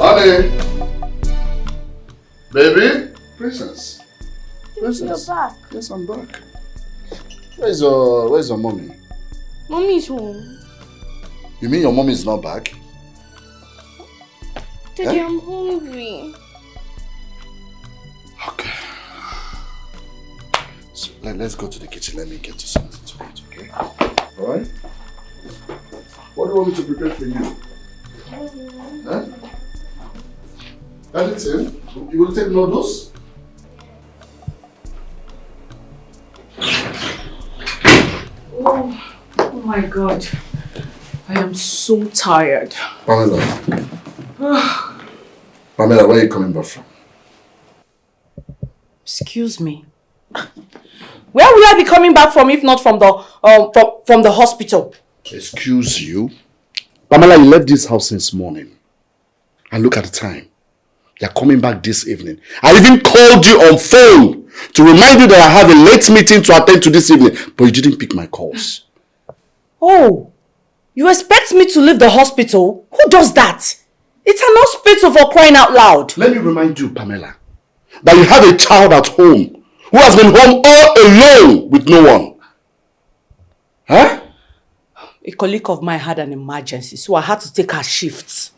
Honey. Baby. Princess. Princess. You're back. Yes, I'm back. Where's your mommy? Mommy is home. You mean your mommy is not back? Daddy, I'm hungry. Okay. So let's go to the kitchen. Let me get you something to eat, okay? Alright? What do you want me to prepare for you? Huh? Anything? You will take noodles? Oh my God. I am so tired. Pamela. Pamela, where are you coming back from? Excuse me. Where will I be coming back from if not from the hospital? Excuse you? Pamela, you left this house since morning. And look at the time. You're coming back this evening. I even called you on phone to remind you that I have a late meeting to attend to this evening. But you didn't pick my calls. Oh, you expect me to leave the hospital? Who does that? It's an hospital for crying out loud. Let me remind you, Pamela, that you have a child at home who has been home all alone with no one. Huh? A colleague of mine had an emergency, so I had to take her shift.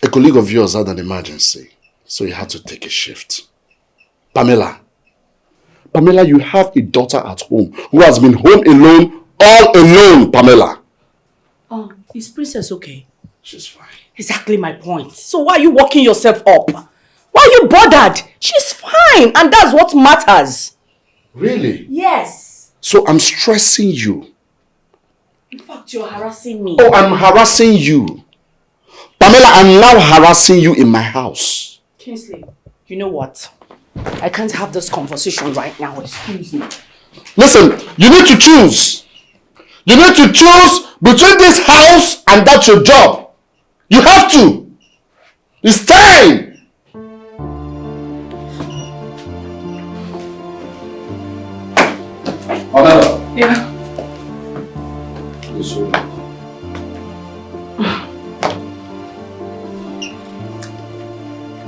A colleague of yours had an emergency, so you had to take a shift. Pamela, you have a daughter at home who has been home alone, all alone, Pamela. Oh, is Princess okay? She's fine. Exactly my point. So why are you working yourself up? Why are you bothered? She's fine, and that's what matters. Really? Yes. So I'm stressing you. In fact, you're harassing me. Oh, I'm harassing you. Pamela, I'm now harassing you in my house. Kingsley, you know what? I can't have this conversation right now. Excuse me. Listen, you need to choose. You need to choose between this house and that's your job. You have to. It's time. Pamela. Yeah. Please hold on.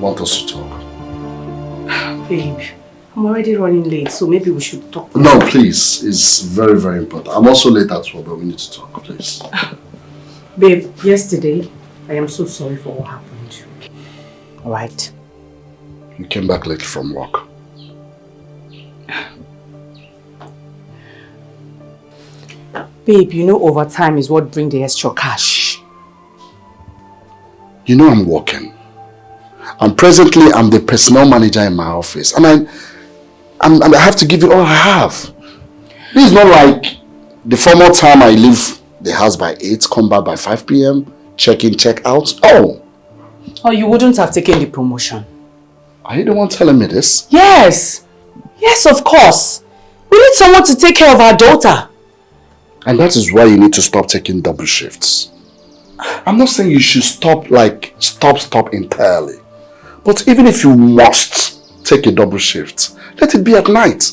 Want us to talk? Babe, I'm already running late, so maybe we should talk. No, please. It's very, very important. I'm also late at work, but we need to talk, please. Babe, yesterday, I am so sorry for what happened. Alright? You came back late from work. Babe, you know overtime is what brings the extra cash. You know I'm working. And presently, I'm the personnel manager in my office. And I have to give you all I have. This is not like the formal time I leave the house by 8, come back by 5 p.m., check in, check out. Oh. Oh, you wouldn't have taken the promotion. Are you the one telling me this? Yes. Yes, of course. We need someone to take care of our daughter. And that is why you need to stop taking double shifts. I'm not saying you should stop entirely. But even if you must take a double shift, let it be at night.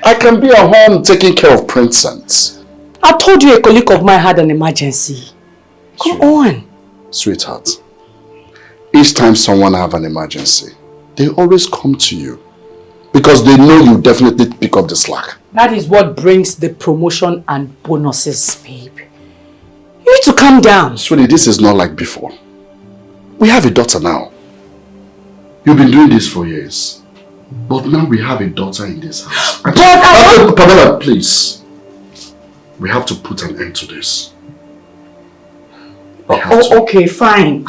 I can be at home taking care of Princess. I told you a colleague of mine had an emergency. Come on. Sweetheart, each time someone have an emergency, they always come to you. Because they know you definitely pick up the slack. That is what brings the promotion and bonuses, babe. You need to calm down. Sweetie, this is not like before. We have a daughter now. You've been doing this for years. But now we have a daughter in this house. Pamela, please. We have to put an end to this. Okay, fine.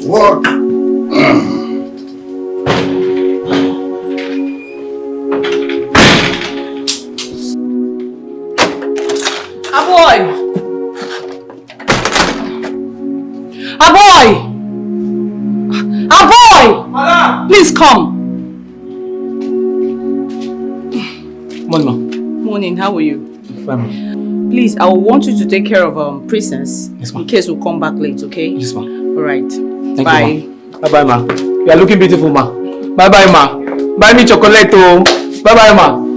Work. Aboy! come. Morning, ma. Morning, how are you? Fine. Please, I will want you to take care of Princess. Yes, ma'am. In case we come back late, okay? Yes, ma. Alright. Thank Bye. you, ma. Bye-bye, ma. You are looking beautiful, ma. Bye-bye, ma. Buy me chocolate, oh. Bye-bye, ma.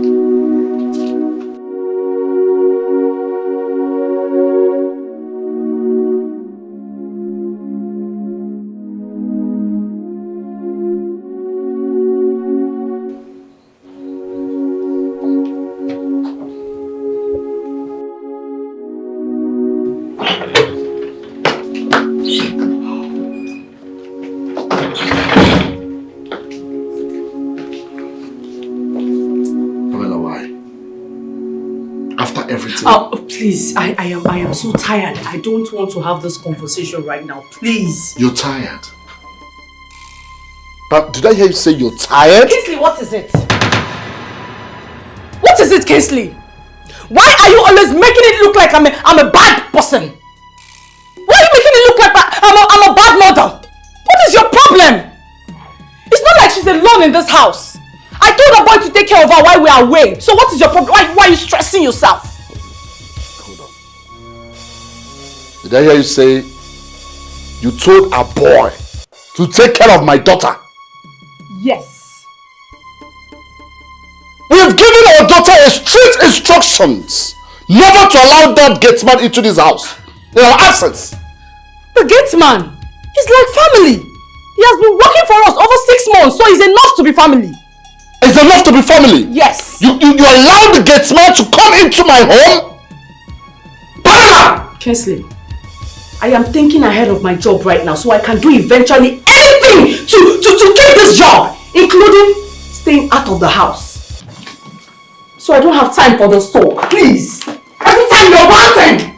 Oh, please, I am so tired. I don't want to have this conversation right now. Please. You're tired? But did I hear you say you're tired? Kingsley, what is it? What is it, Kingsley? Why are you always making it look like I'm a bad person? Why are you making it look like I'm a bad mother? What is your problem? It's not like she's alone in this house. I told her boy to take care of her while we are away. So what is your problem? Why are you stressing yourself? Did I hear you say you told a boy to take care of my daughter? Yes. We've given our daughter a strict instructions never to allow that gatesman into this house in our absence. The gatesman is like family. He has been working for us over 6 months, so he's enough to be family. It's enough to be family? Yes. You allow the gatesman to come into my home? Banana! Kingsley, I am thinking ahead of my job right now, so I can do eventually anything to get this job, including staying out of the house. So I don't have time for the talk. Please. Every time you're wanting.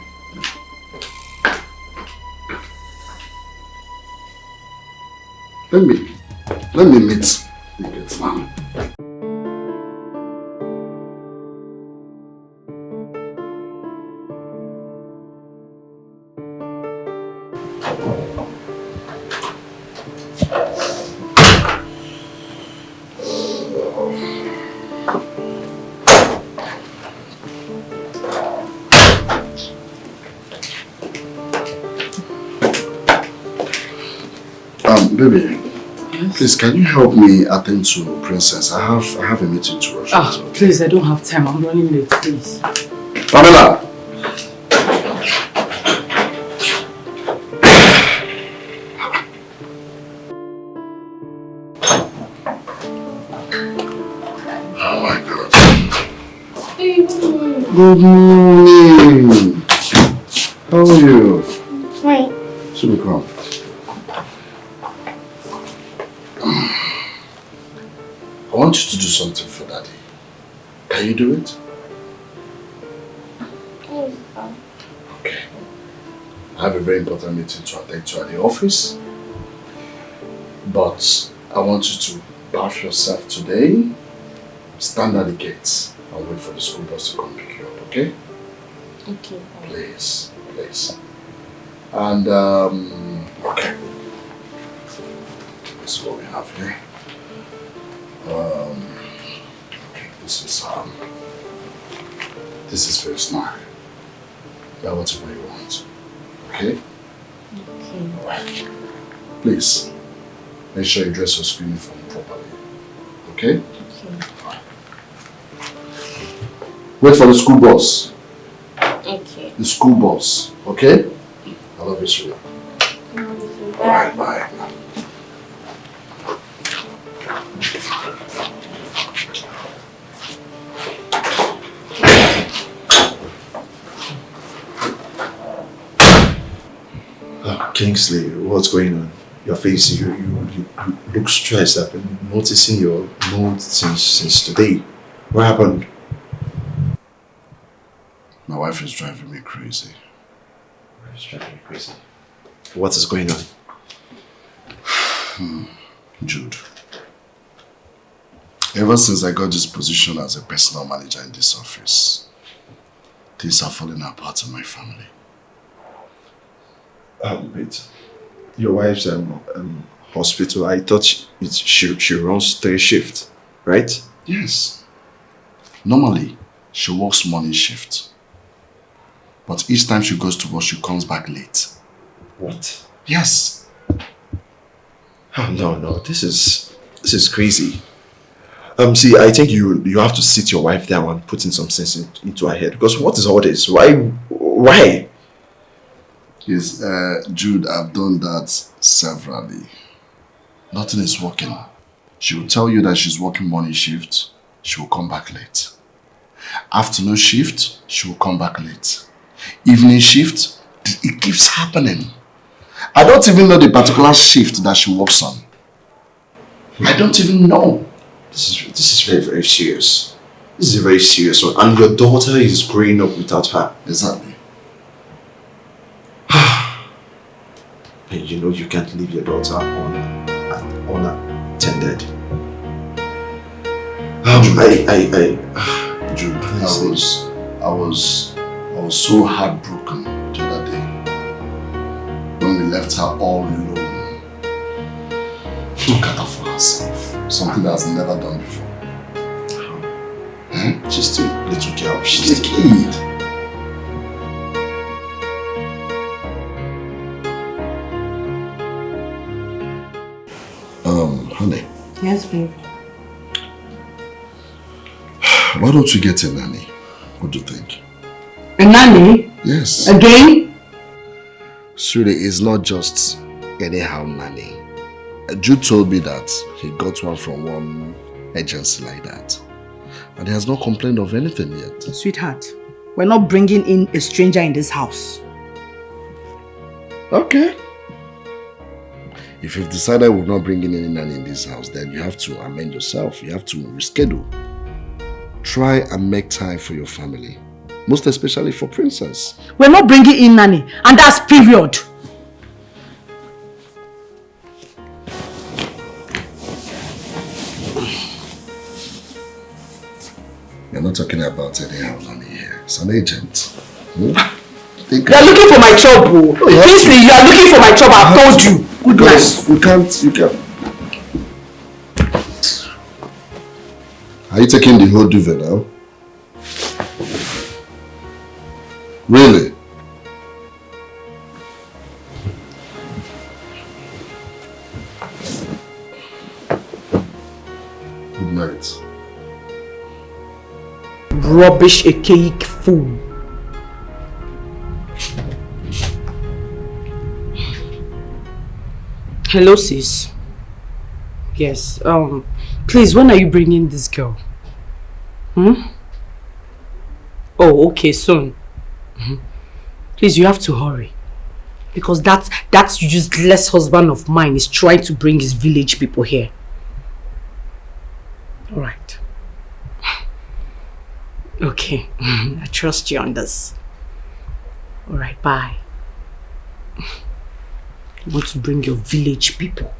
Let me meet the gatesman. Baby, yes? Please, can you help me attend to Princess? I have a meeting to rush. Please, I don't have time. I'm running late, please. Pamela! Oh my God. Hey, good morning. Good morning. How are you? Fine. Should we come? I want you to do something for Daddy. Can you do it? Yes. Okay. I have a very important meeting to attend to at the office. But I want you to bath yourself today, stand at the gates and wait for the school bus to come pick you up, okay? Okay. Please, please. And, okay. This is what we have here. Okay, this is for a snack. Buy whatever you want. Okay? Okay. Alright. Please, make sure you dress your school uniform properly. Okay? Okay. Alright. Wait for the school bus. Okay. The school bus. Okay? I love you, sweetheart. Bye. Alright, bye. Kingsley, what's going on? Your face, you look stressed. I've been noticing your mood since today. What happened? My wife is driving me crazy. It's driving me crazy. What is going on? Jude. Ever since I got this position as a personal manager in this office, things are falling apart in my family. Wait. Your wife's hospital, I thought she runs 3 shifts, right? Yes. Normally, she works morning shift. But each time she goes to work, she comes back late. What? Yes. Oh, no, this is crazy. See, I think you have to sit your wife down and put in some sense into her head. Because what is all this? Why? Yes, Jude, I've done that severally. Nothing is working. She will tell you that she's working morning shift. She will come back late. Afternoon shift, she will come back late. Evening shift, it keeps happening. I don't even know the particular shift that she works on. I don't even know. This is very, very serious. This is a very serious one. And your daughter is growing up without her. Exactly. And you know you can't leave your daughter unattended. Jude, I was so heartbroken the other day when we left her all alone to cater for herself. Something that has never done before. She's still a little girl. She's a kid. Honey. Yes, babe. Why don't you get a nanny? What do you think? A nanny? Yes. Again? Sweetie, it's not just anyhow nanny. Jude told me that he got one from one agency like that. And he has not complained of anything yet. Sweetheart, we're not bringing in a stranger in this house. Okay. If you've decided we're not bringing any nanny in this house, then you have to amend yourself. You have to reschedule. Try and make time for your family. Most especially for Princess. We're not bringing in nanny, and that's period. You're not talking about anyhow nanny here. It's an agent. You're looking for my job, bro. Kingsley, you are looking for my job, I've told you. Good night. You can't. Are you taking the whole duvet now? Really? Good night. Rubbish, a cake fool. Hello, sis. Yes, please, when are you bringing this girl? Oh, okay, soon. Please, you have to hurry. Because that useless husband of mine is trying to bring his village people here. Alright. Okay, I trust you on this. Alright, bye. You want to bring your village people.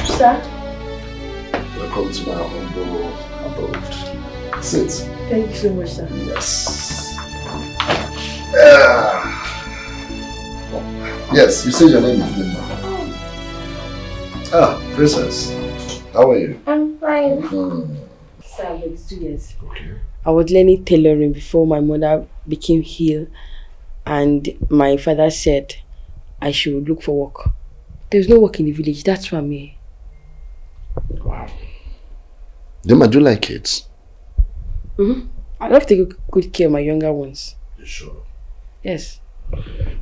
Sir? Welcome to my humble abode. Sit. Thank you so much, sir. Yes. Yes, you said your name is Linda. Princess. How are you? I'm fine. Sir, I'm 22 years. Okay. I was learning tailoring before my mother became ill, and my father said I should look for work. There's no work in the village, that's why I'm here. Wow. Dima, do you like kids? I love to take good care of my younger ones. You sure? Yes.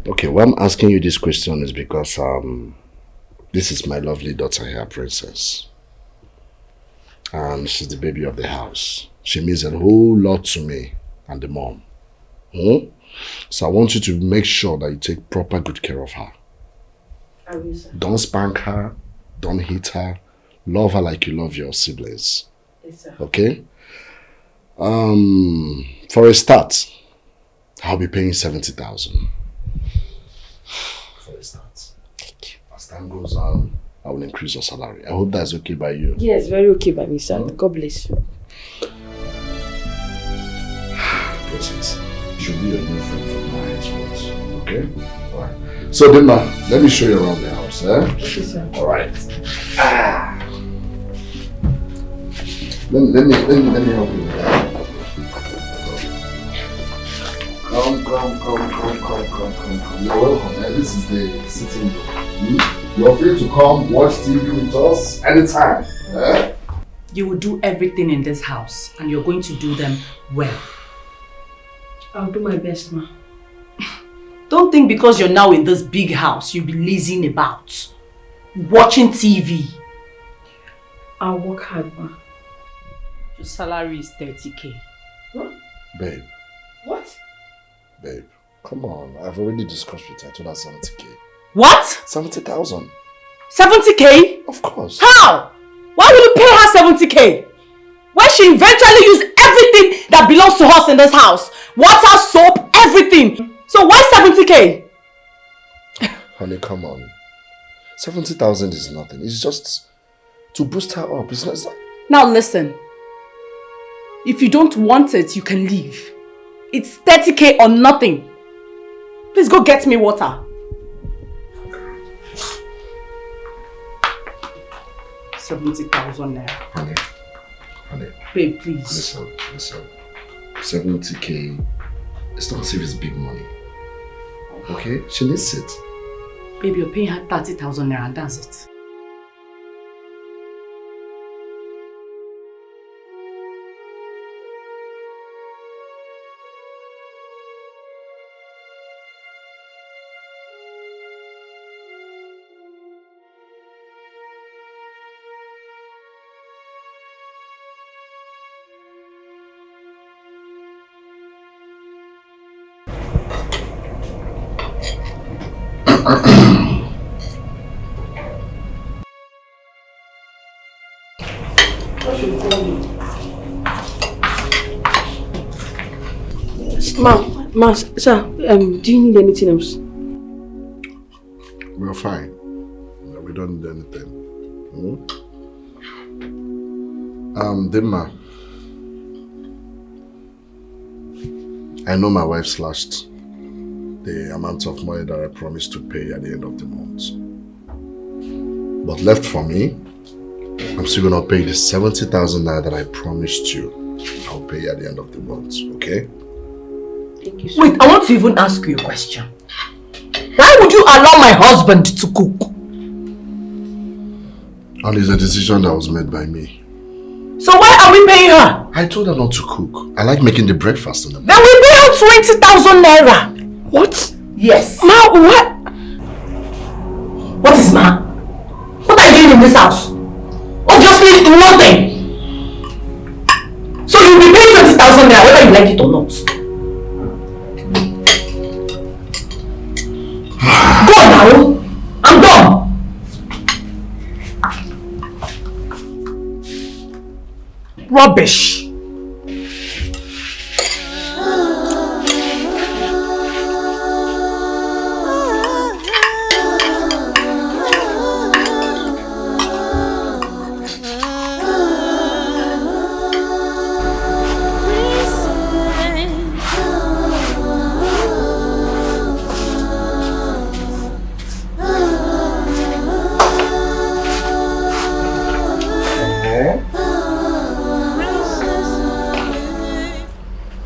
Okay, why I'm asking you this question is because this is my lovely daughter here, Princess. And she's the baby of the house. She means a whole lot to me and the mom. So I want you to make sure that you take proper good care of her. I will, sir. Don't spank her, don't hit her. Love her like you love your siblings. Yes, sir. Okay? For a start, I'll be paying 70,000. For a start. Thank you. That's time goes on, I will increase your salary. I hope that's okay by you. Yes, very okay by me, sir. God bless you. Precious, you should be your new friend from my house, okay? Alright. So, Dima, let me show you around the house, eh? Okay, sir. Alright. Let me help you with that. Come. You're welcome. This is the sitting room. You're free to come watch TV with us anytime. You will do everything in this house and you're going to do them well. I'll do my best, ma. Don't think because you're now in this big house, you'll be lazing about, watching TV. I'll work hard, ma. Your salary is 30k. What? Babe. What? Babe, come on. I've already discussed with her. I told her 70k. What? 70,000. 70k? Of course. How? Why will you pay her 70k? When she eventually used everything that belongs to us in this house. Water, soap, everything. So why 70k? Honey, come on. 70,000 is nothing. It's just to boost her up. It's not... Now listen. If you don't want it, you can leave. It's 30k or nothing. Please go get me water. ₦70,000. Honey. Babe, please. Listen. 70k, it's not as if it's big money. Okay? She needs it. Babe, you're paying her 30,000 naira and that's it. Ma, sir, do you need anything else? We're fine. We don't need anything. Dimma. I know my wife slashed the amount of money that I promised to pay at the end of the month. But left for me, I'm still gonna pay the 70,000 naira that I promised you. I'll pay at the end of the month, okay? Thank you, sir. Wait, I want to even ask you a question. Why would you allow my husband to cook? And it's a decision that was made by me. So why are we paying her? I told her not to cook. I like making the breakfast in the morning. Then we pay her 20,000 naira. What? Yes. Ma, what? What is ma? What are you doing in this house? Obviously nothing. So you'll be paying 20,000 naira whether you like it or not. Go now. I'm done. Rubbish.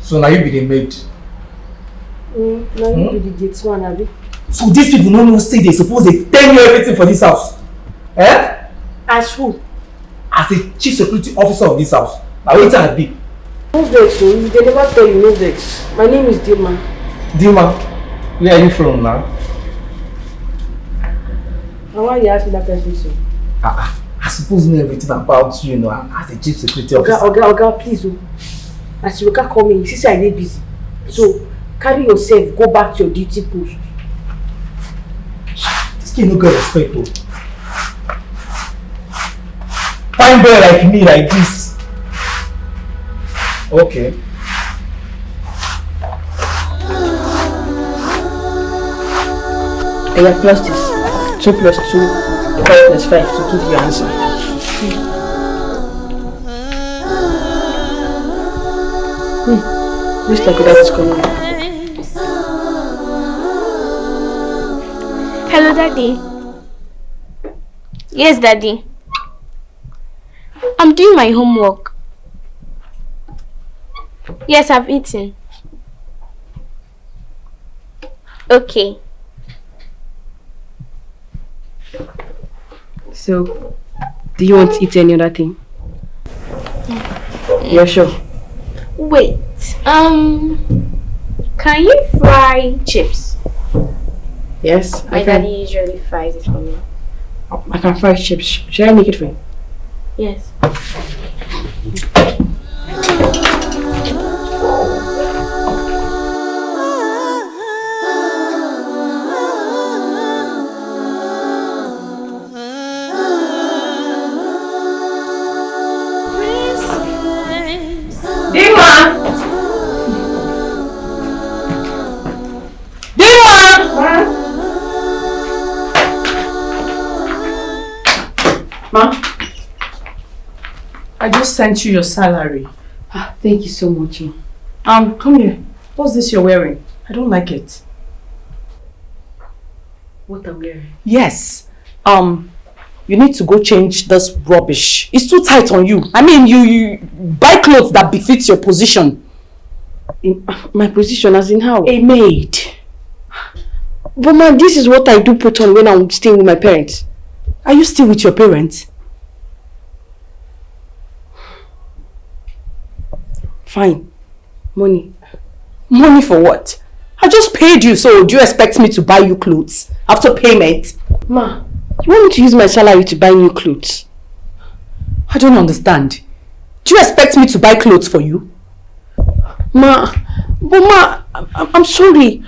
So now you be the maid. Now you be the gate man, abi? So these people no know say they suppose they tell you everything for this house. Eh? As who? As a chief security officer of this house. Now wait till I be. No vex, so they never tell you, no vex. My name is Dima. Dima, where are you from now? And why you ask me that question, so? I suppose you know everything about you, as a chief security officer. Oga, please, oh. As you can call me, you see I dey busy. So carry yourself, go back to your duty post. This kid no get respect, though. Fine boy like me, like this. Okay. I have lost this. 2 plus 2, 5 plus 5 to give you answer. Looks like that is coming. Hello, Daddy. Yes, Daddy. I'm doing my homework. Yes, I've eaten. Okay. So, do you want to eat any other thing? Yeah, sure. Wait. Can you fry chips? Yes, My daddy usually fries it for me. I can fry chips. Should I make it for you? Yes. Ma, I just sent you your salary. Thank you so much. Come here. What's this you're wearing? I don't like it. What I'm wearing? Yes. You need to go change this rubbish. It's too tight on you. I mean, you buy clothes that befits your position. In my position, as in how? A maid. But ma, this is what I do put on when I'm staying with my parents. Are you still with your parents? Fine. Money. Money for what? I just paid you, so do you expect me to buy you clothes after payment? Ma, you want me to use my salary to buy new clothes? I don't understand. Do you expect me to buy clothes for you? Ma, but ma, I'm sorry.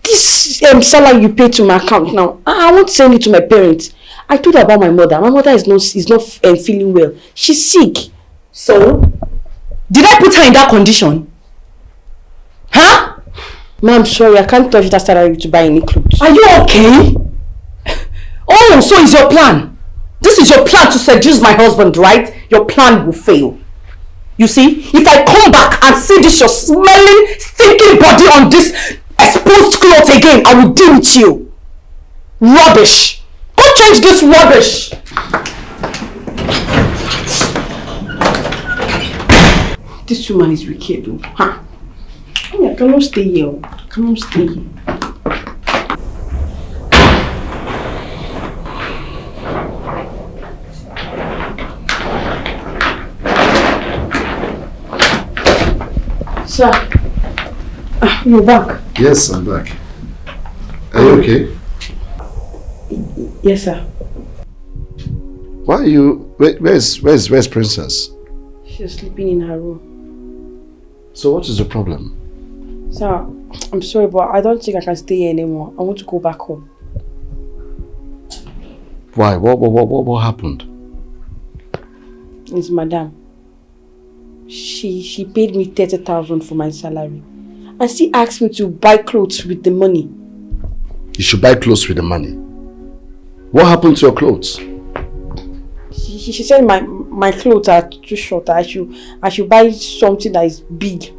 This salary you pay to my account now, I want to send it to my parents. I told her about my mother. My mother is not feeling well. She's sick. So? Did I put her in that condition? Huh? Ma, I'm sorry. I can't touch that salary to buy any clothes. Are you okay? Oh, so is your plan? This is your plan to seduce my husband, right? Your plan will fail. You see, if I come back and see this your smelling, stinking body on this exposed clothes again, I will deal with you. Rubbish. Go change this rubbish. This woman is wicked. Huh? I cannot stay here. I cannot stay here. Sir, you're back. Yes, I'm back. Are you okay? Yes, sir. Why are you... Where's Princess? She's sleeping in her room. So what is the problem? Sir, I'm sorry, but I don't think I can stay here anymore. I want to go back home. Why? What happened? It's madam. She paid me 30,000 for my salary. And she asked me to buy clothes with the money. You should buy clothes with the money. What happened to your clothes? She said my clothes are too short. I should buy something that is big.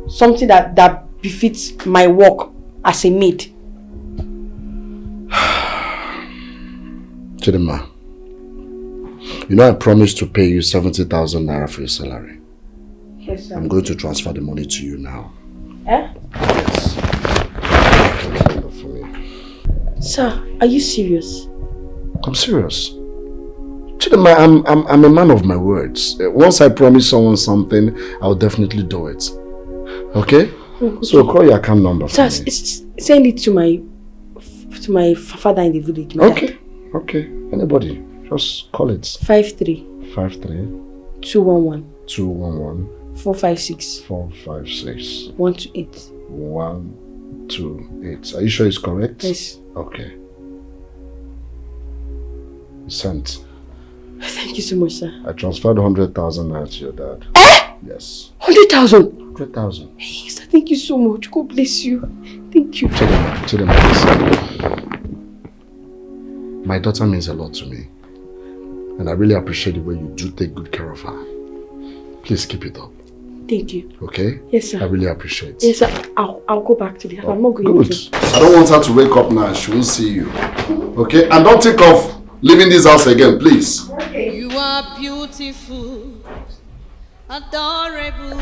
Something that befits my work as a maid. Chidima, you know I promised to pay you 70,000 naira for your salary. Yes, sir. I'm going to transfer the money to you now. Eh? Yes. For me. Sir, are you serious? I'm serious. Chidima, I'm a man of my words. Once I promise someone something, I'll definitely do it. Okay? So call your account number for Sir, me. send it to my father in the village. Okay. Okay. Anybody, just call it. 53 53 211 211 456 456 128. 128. Are you sure it's correct? Yes. Okay. Sent. Thank you so much, sir. I transferred 100,000 naira to your dad. Eh? Yes. 100,000. 100,000. Hey, sir, thank you so much. God bless you. Thank you. Chidima, please. My daughter means a lot to me. And I really appreciate the way you do take good care of her. Please keep it up. Thank you. Okay? Yes, sir. I really appreciate it. Yes, sir. I'll go back to the house. I'm not going Good. to. I don't want her to wake up now. She won't see you. Okay? And don't think of leaving this house again, please. Okay. You are beautiful, adorable.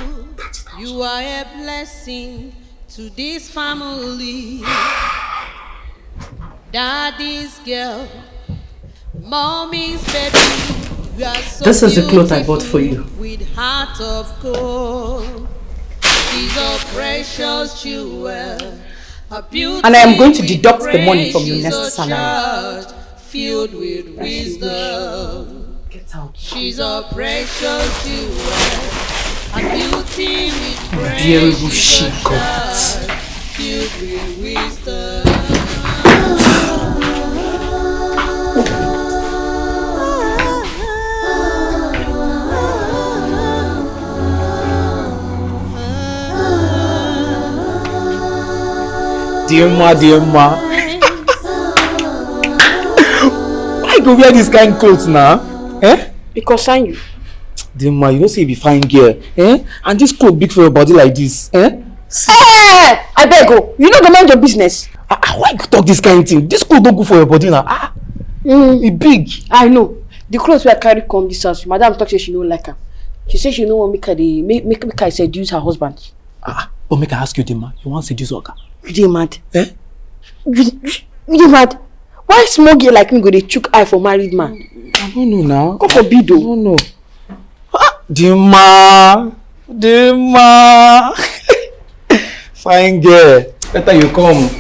You are a blessing to this family. Daddy's girl, mommy's baby. You are so This is the clothes I bought for you. With heart of gold. She's a precious jewel. And I am going to deduct the money from your next salary. Filled with wisdom. Get out. She's a precious jewel. A beauty with Beautiful she got. filled with wisdom. Dear ma. Why go wear this kind of clothes now? Eh? Because I you. Dear ma, you don't say you be fine girl. Eh? And this clothes big for your body like this. Eh? Hey! I beg go. You know go mind your business. Why you talk this kind of thing? This clothes don't go for your body now. It big. I know. The clothes we carry come this house. Madam talk say she don't like her. She say she don't want make her seduce her husband. But make I ask you, dear ma, you want to seduce Oga? You dey mad? Eh? You dey mad? Why small girl like me go dey chook eye for married man? I don't know now. Go for bid I o. don't know. Dear ma. Fine girl. Better you come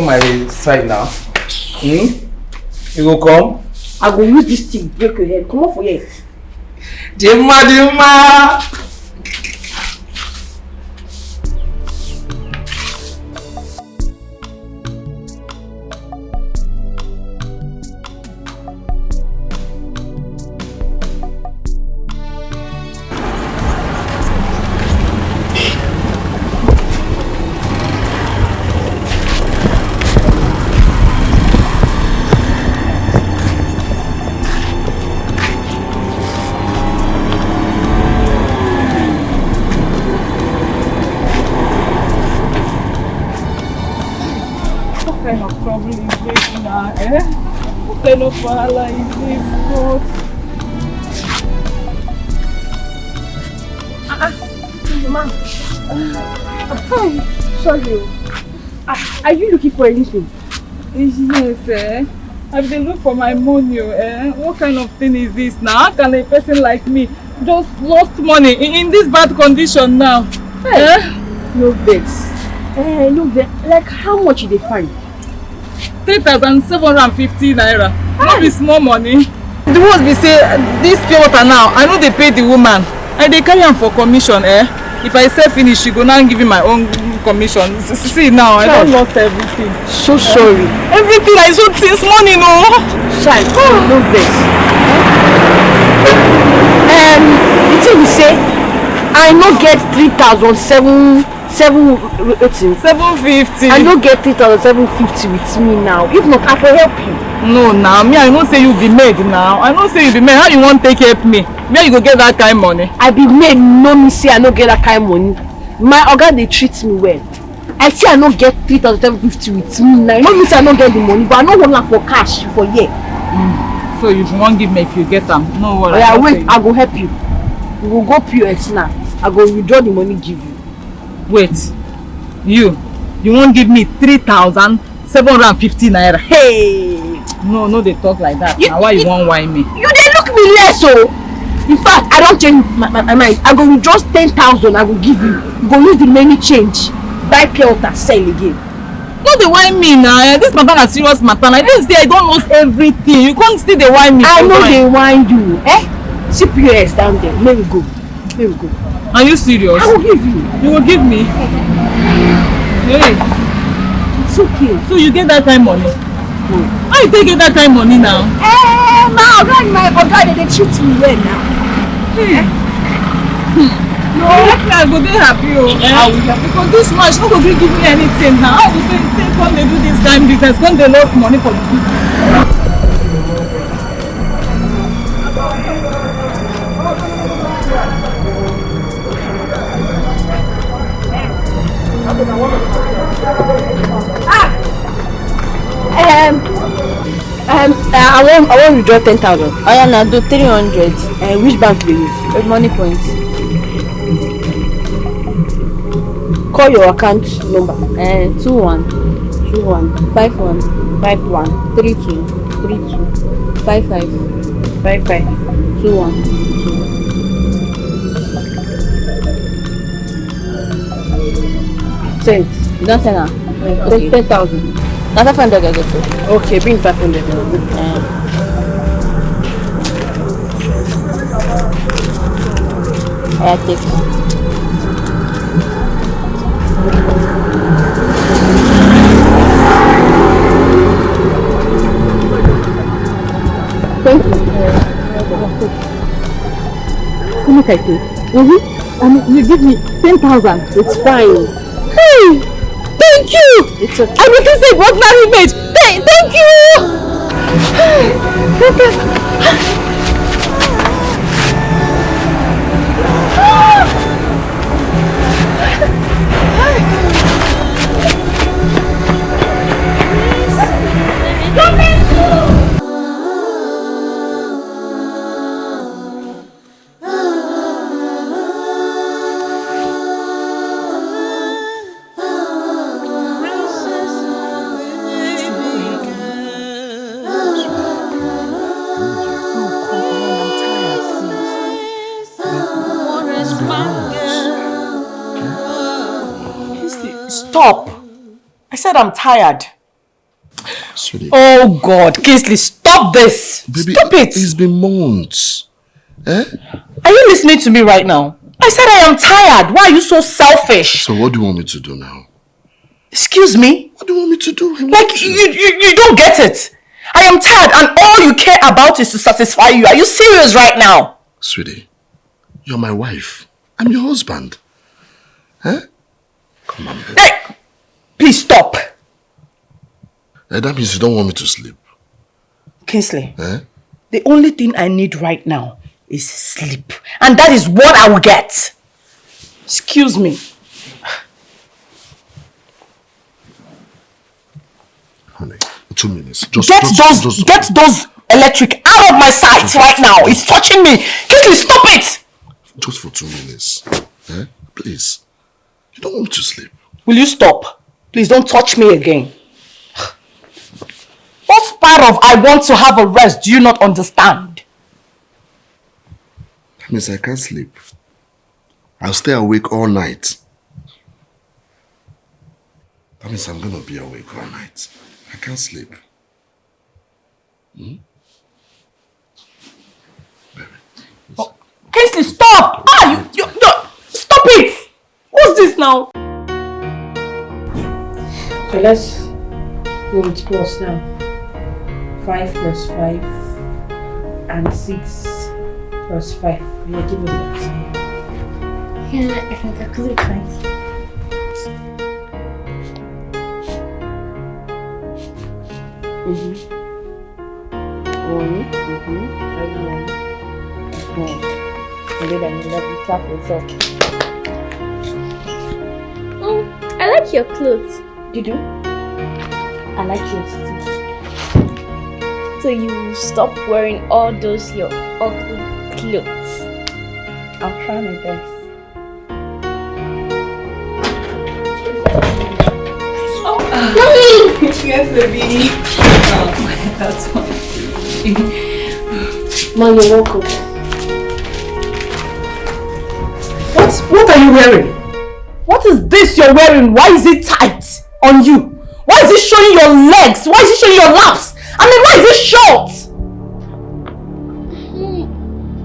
my side now. You go come? I go use this thing break your head. Come on for here. Dear ma. What kind of wahala is this, God? Sorry. Are you looking for anything? Yes, I've been looking for my money, What kind of thing is this now? How can a person like me just lost money in this bad condition now? Hey. No vex. No vex. Like how much did they find? 3,750 naira. Not be small money. The ones be say this pure water now, I know they pay the woman. And they carry am for commission, If I sell finish, she go now give me my own commission. See now, I don't lost everything. So sorry. Everything I sold since morning, no. Shy, no vex. The thing you say, I no get 3,750. I no get 3,750 with me now. If not, I will help you. No, now me I no say you be maid now. I no say you be maid. How you want take help me? Where you go get that kind of money? I be maid, no me say I no get that kind of money. My oga they treat me well. I say I no get 3,750 with me now. No me say I no get the money, but I no want for cash for here. So you won't give me if you get them. No worry. Yeah, wait, I go help you. We will go POS now. I go withdraw the money give you. Wait. You won't give me 3,750 naira. Hey! No, they talk like that. Now why you won't whine me? You dey look me less so. In fact, I don't change my mind. I go with just 10,000. I will give you. You go use the money change. Buy pure water, sell again. No, they whine me now. This matter is serious matter. I didn't say I don't lose everything. You can't still they whine me. I know they whine you. See POS down there. Let me go. Are you serious? I will give you. You will give me? Hey. It's okay. So you get that kind of money? How you take get that kind of money now? My oga, they treat me well now. No, I go dey happy I will happy because this much no go give me anything now. How you take when they do this kind of business, when they lost money for the people? I want to withdraw 10,000. I am now do 300. Which bank do you use? Money points. Call your account number. 21 51 32 55 21. Send. You don't send her? Okay. 10,000. Now 500 I get it. Okay, bring 500. I take. Thank you. How much I pay? And you give me 10,000. It's fine. Hey! Thank you! It's okay. I will say what married mate. Thank you! Stop! I said I'm tired. Sweetie. Oh God, Kingsley, stop this! Baby, Stop it! It's been months. Eh? Are you listening to me right now? I said I am tired. Why are you so selfish? So what do you want me to do now? Excuse me? What do you want me to do? Like, you don't get it. I am tired and all you care about is to satisfy you. Are you serious right now? Sweetie, you're my wife. I'm your husband. Huh? Come on, baby. Hey, please stop. That means you don't want me to sleep. Kingsley, Eh? the only thing I need right now is sleep. And that is what I will get. Excuse me. Honey, 2 minutes. Just Get those electric out of my sight right now. It's touching me. Kingsley, stop it. Just for 2 minutes. Eh? Please. You don't want me to sleep. Will you stop? Please don't touch me again. What part of I want to have a rest do you not understand? That means I can't sleep. I'll stay awake all night. That means I'm gonna be awake all night. I can't sleep. Baby. Oh, Kingsley, stop! You stop it! What's this now? So let's go with plus now. 5 plus 5 and 6 plus 5. Yeah, give me that. Yeah, I can calculate right. And then I love you, tap yourself. Oh, I like your clothes. You do? I like yours too. So you stop wearing all those your ugly clothes. I'll try my best. Mommy! Yes, baby. Oh, that's fine. Ma, you're welcome. What are you wearing? What is this you're wearing? Why is it tight on you? Why is it showing your legs? Why is it showing your laps? I mean, why is it short?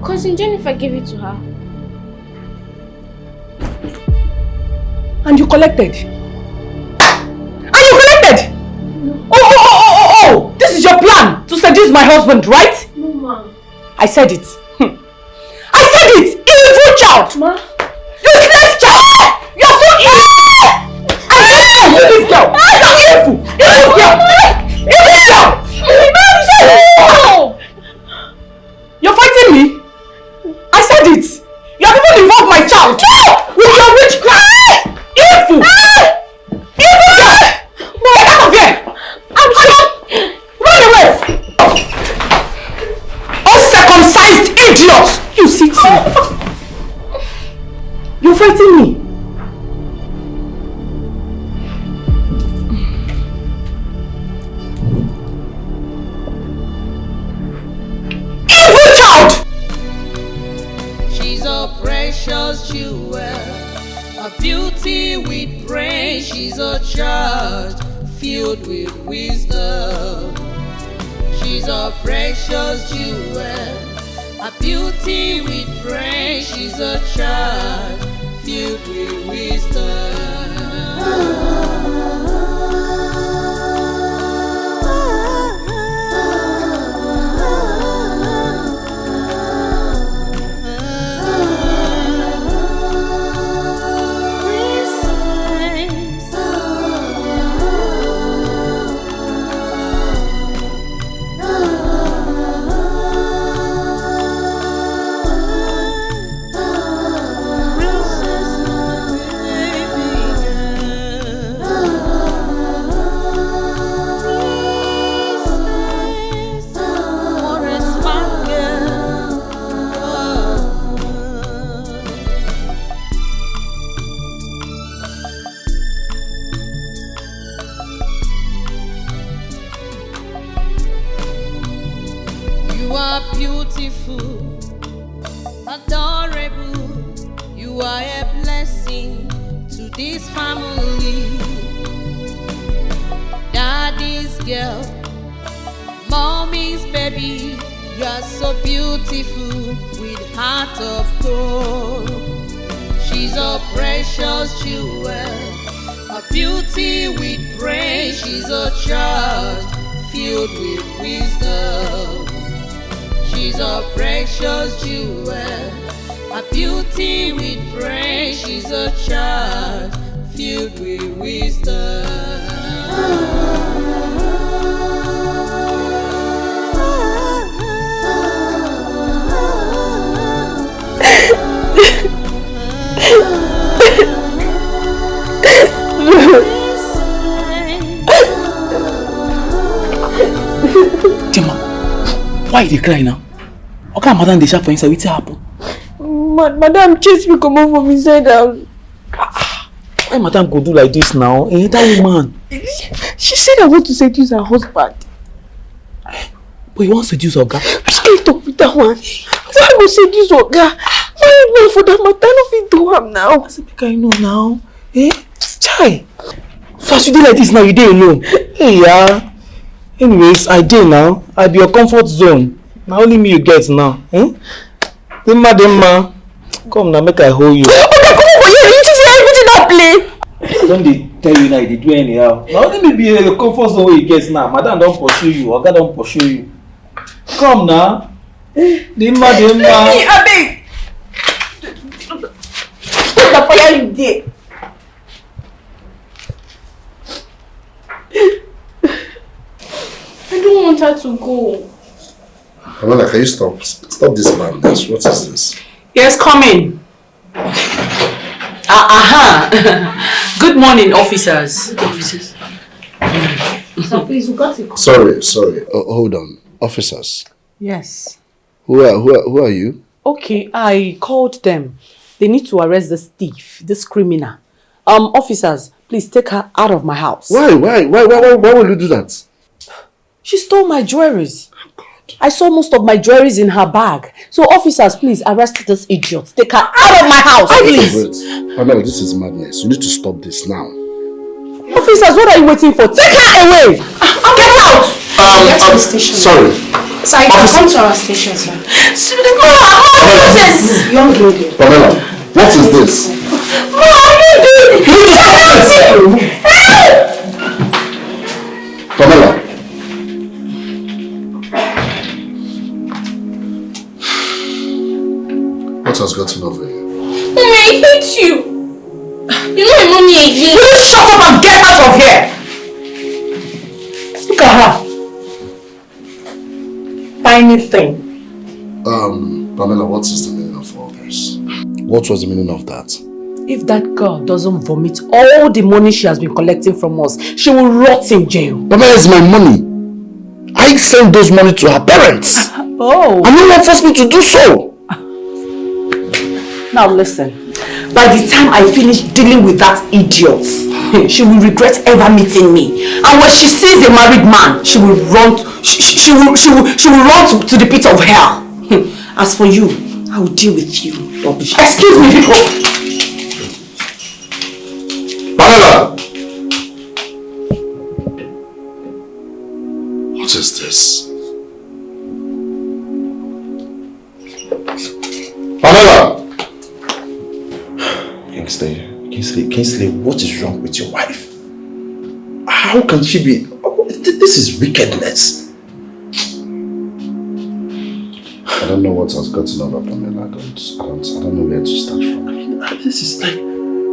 Cousin Jennifer gave it to her. And you collected? And you collected? Oh! This is your plan to seduce my husband, right? No, ma. I said it. I said it! Evil child! Ma? Useless child! You're so evil! I said you this girl! You're evil! Evil girl! Evil girl! You're fighting me? I said it! You have even involved my child! With your witchcraft! Evil! Evil girl! Get out of here! I'm sorry! Run away! Idiot! You sit here. You're fighting me. Evil child! She's a precious jewel, a beauty with brain. She's a child filled with wisdom. She's a precious jewel, a beauty with brain. She's a child filled with wisdom. You are beautiful, adorable. You are a blessing to this family. Daddy's girl, mommy's baby. You are so beautiful with heart of gold. She's a precious jewel, a beauty with brain. She's a child filled with wisdom. She's a precious jewel, a beauty with brain. She's a child filled with wisdom. Jema, why you dey cry now? Okay, madam, they shout for inside. What's happen? Madam chased me come out from inside house. Why madam go do like this now? Eh, that woman. She said I want to seduce her husband. But you want to seduce Oga? Which can't talk with that one? Why go seduce Oga? Why not for that matter? I don't fit do am now. I said, make I know now. Eh? Chai. So as you do like this now, you dey alone. Hey, yeah. Anyways, I dey now. I be your comfort zone. Now only me you get now. Eh? Demma. Come now, make I hold you. Okay, come over here. You see how you did not play? Don't they tell you now they do anyhow? Now only me be your comfort zone where you get now. Madam don't pursue you. Oga don't pursue you. Come now. Demma. I beg. Put the fire in there. I don't want her to go. Amanda, can you stop? Stop this madness. What is this? Yes, come in. Good morning, officers. So please, we got to go. Sorry. Oh, hold on. Officers. Yes. Who are you? Okay, I called them. They need to arrest this thief, this criminal. Officers, please take her out of my house. Why will you do that? She stole my jewelries. I saw most of my jewelries in her bag. So officers, please arrest this idiot. Take her out of my house, please. Pamela, this is madness. You need to stop this now. Officers, what are you waiting for? Take her away! Get out! Get to the station. Sorry. Sir, you can come to our station, sir. What is this? Young lady. Pamela, what is this? What are you doing? Pamela. What has gotten over you? Mommy, I hate you. You know I'm mommy again. Will you shut up and get out of here? Look at her. Tiny thing. Pamela, what is the meaning of all this? What was the meaning of that? If that girl doesn't vomit all the money she has been collecting from us, she will rot in jail. Pamela, it's my money. I sent those money to her parents. Oh. And no one forced me to do so. Now listen. By the time I finish dealing with that idiot, she will regret ever meeting me. And when she sees a married man, she will run. She will run to the pit of hell. As for you, I will deal with you. Excuse me, people. Pamela! What is this? Pamela! Kingsley, what is wrong with your wife? How can she be? This is wickedness. I don't know what has gotten over Pamela. I don't know where to start from. This is like,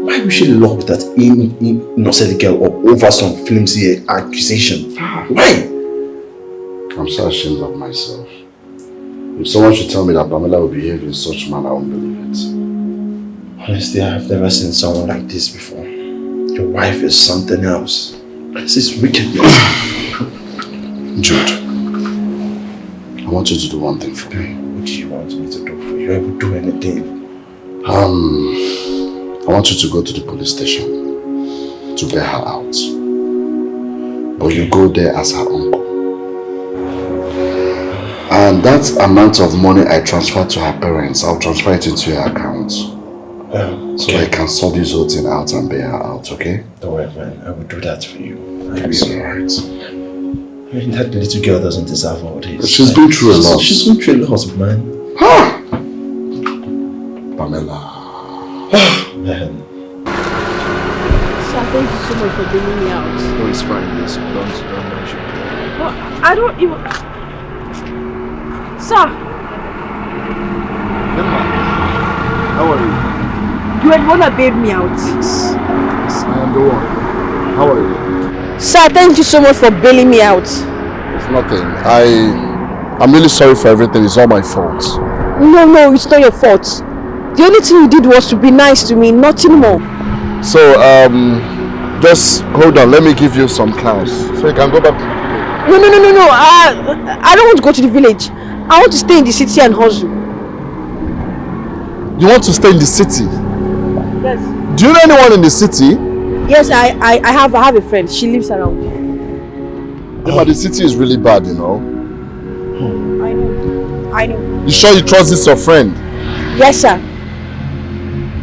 why would she lock that innocent girl up over some flimsy accusation? Why? I'm so ashamed of myself. If someone should tell me that Pamela will behave in such manner, I won't believe it. Honestly, I've never seen someone like this before. Your wife is something else. This is wickedness. Jude, I want you to do one thing for me. What do you want me to do for you? I will do anything. I want you to go to the police station to get her out. But you go there as her uncle. And that amount of money I transferred to her parents, I'll transfer it into your account. So I can sort this whole thing out and bear her out, okay? Don't worry, man. I will do that for you. That's alright. I mean, that little girl doesn't deserve all this. She's been through a lot. She's been through a lot, man. Pamela. Man. Sir, thank you so much for bringing me out. No, it's fine. Yes, don't mention it. Well, I don't even... Sir! How are you? You had one that bailed me out. Yes, I am the one. How are you? Sir, thank you so much for bailing me out. It's nothing. I'm really sorry for everything. It's all my fault. No, it's not your fault. The only thing you did was to be nice to me, nothing more. So, just hold on. Let me give you some cash so you can go back to the village. No. I don't want to go to the village. I want to stay in the city and hustle. You want to stay in the city? Yes. Do you know anyone in the city? Yes, I have a friend. She lives around. Yeah, but the city is really bad, you know. I know. You sure you trust this your friend? Yes, sir.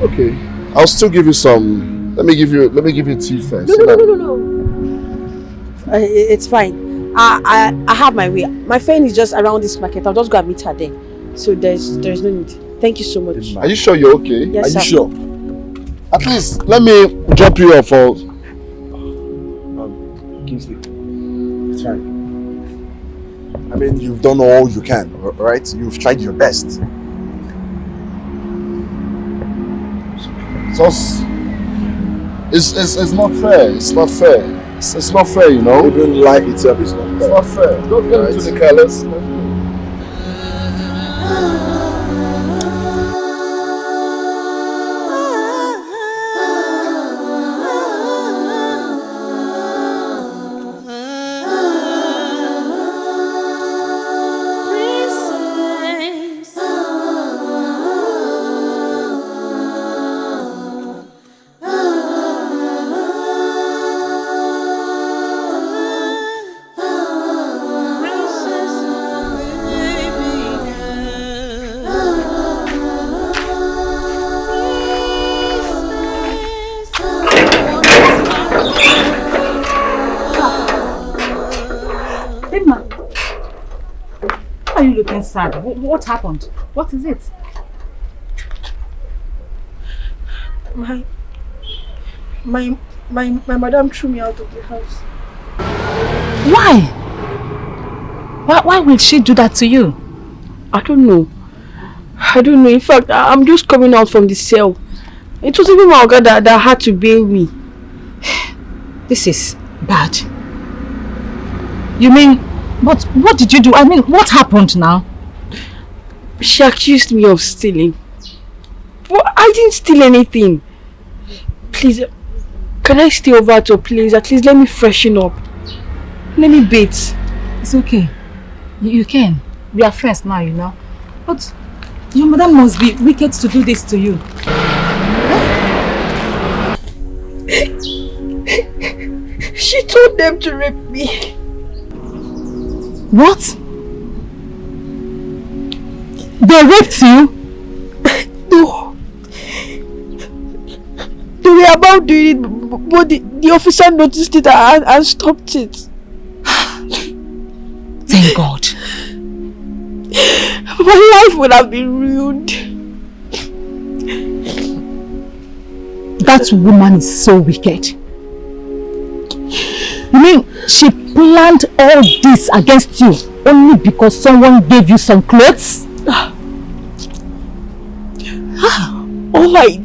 Okay. I'll still give you some. Let me give you tea first. No. It's fine. I have my way. My friend is just around this market. I'll just go and meet her there. So there's no need. Thank you so much. Are you sure you're okay? Yes, Are sir. you sure? At least let me drop you off for. Kingsley, it's fine. I mean, you've done all you can, right? You've tried your best. It's not fair. It's not fair. It's not fair, you know. Even life itself is not fair. It's not fair. Don't get into the careless. Sad. What happened? What is it? My madam threw me out of the house. Why? Why will she do that to you? I don't know. In fact, I'm just coming out from the cell. It was even my God that had to bail me. This is bad. You mean, but what did you do? I mean, what happened now? She accused me of stealing. Well, I didn't steal anything. Please, can I stay over at your place? At least let me freshen up. Let me bathe. It's okay. You can. We are friends now, you know. But your mother must be wicked to do this to you. She told them to rape me. What? They raped you? No. They were about doing it, but the officer noticed it and stopped it. Thank God. My life would have been ruined. That woman is so wicked. You mean she planned all this against you only because someone gave you some clothes? All I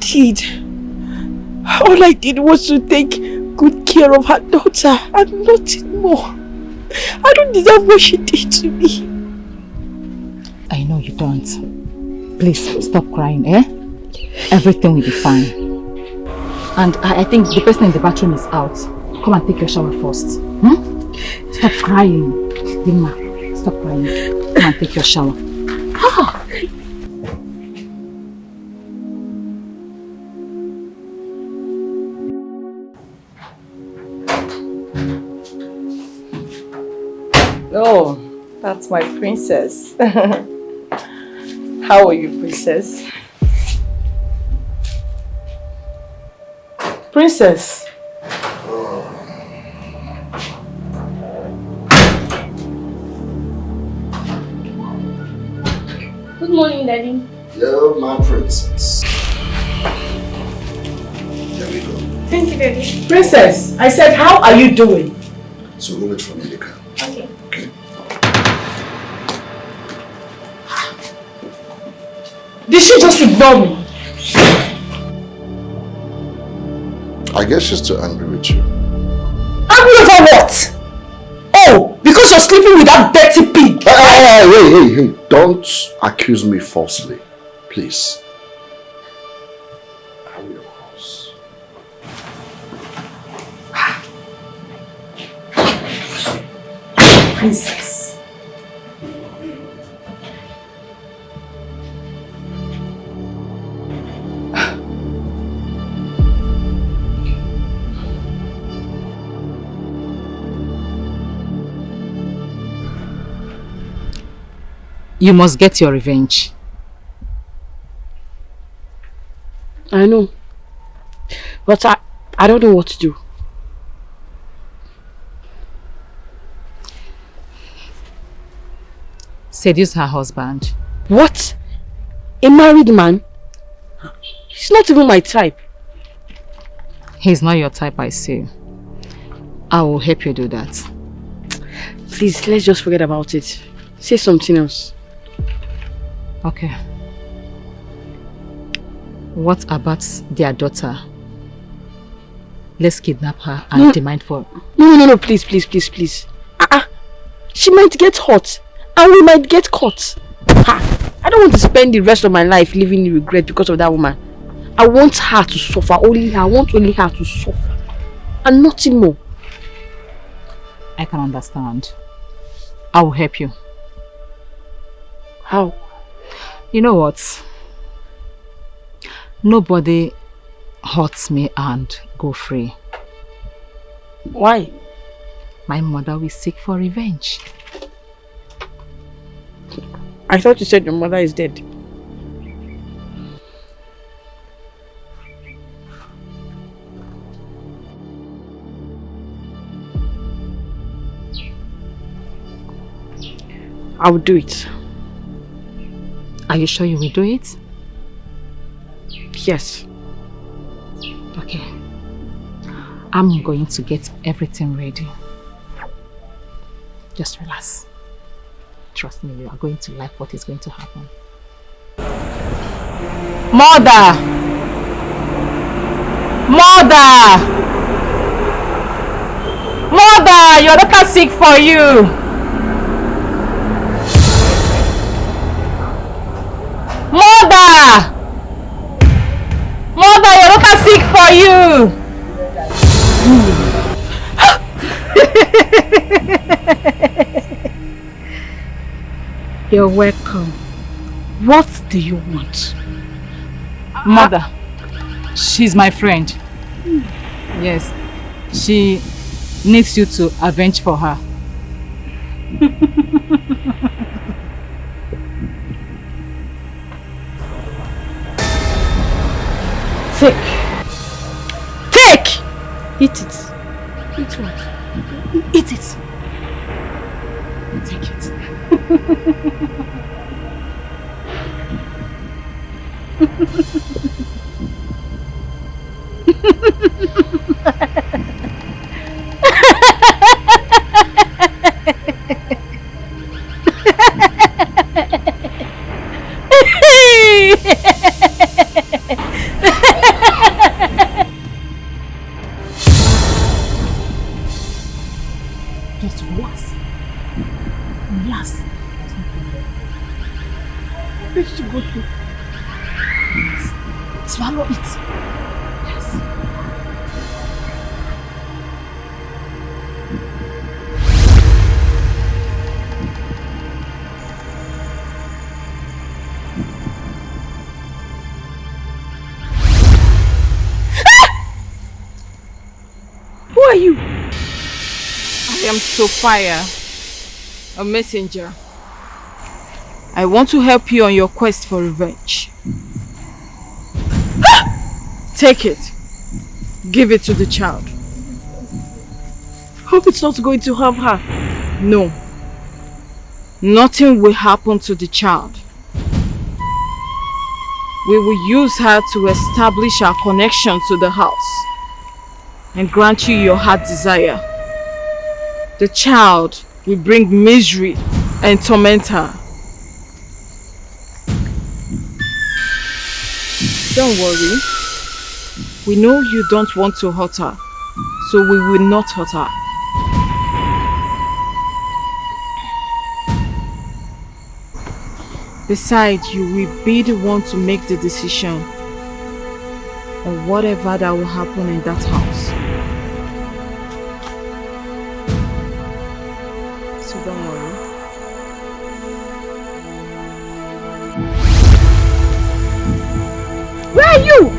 did was to take good care of her daughter and nothing more. I don't deserve what she did to me. I know you don't. Please stop crying, eh? Everything will be fine. And I think the person in the bathroom is out. Come and take your shower first. Stop crying. Dima, stop crying. Come and take your shower. Oh, that's my princess. How are you, princess? Princess. Good morning, Daddy. Hello, my princess. Here we go. Thank you, Daddy. Princess, I said, how are you doing? So roll it for me, Lika. Okay. Okay. Did she just ignore me? I guess she's too angry with you. Angry over what? Oh, because you're sleeping with that dirty pig. Hey. Don't accuse me falsely. Please. I will, of course. Princess. You must get your revenge. I know. But I don't know what to do. Seduce her husband. What? A married man? He's not even my type. He's not your type, I see. I will help you do that. Please, let's just forget about it. Say something else. Okay. What about their daughter? Let's kidnap her and demand for... No, please. She might get hurt and we might get caught. I don't want to spend the rest of my life living in regret because of that woman. I want her to suffer. I want only her to suffer. And nothing more. I can understand. I will help you. How? You know what? Nobody hurts me and go free. Why? My mother will seek for revenge. I thought you said your mother is dead. I will do it. Are you sure you will do it? Yes. Okay. I'm going to get everything ready. Just relax. Trust me, you are going to like what is going to happen. Mother! Your daughter's sick for you! Mother, your daughter's sick for you! You're welcome. What do you want? Mother, she's my friend. Yes, she needs you to avenge for her. Take. Eat it. Eat what? Eat it. Take it. Just relax. Relax. Where did you go to? Yes. Swallow it. Yes. Who are you? I am Sophia, a messenger. I want to help you on your quest for revenge. Take it. Give it to the child. Hope it's not going to harm her. No. Nothing will happen to the child. We will use her to establish our connection to the house and grant you your heart desire. The child will bring misery and torment her. Don't worry. We know you don't want to hurt her, so we will not hurt her. Besides, you will be the one to make the decision on whatever that will happen in that house. So don't worry. Where are you?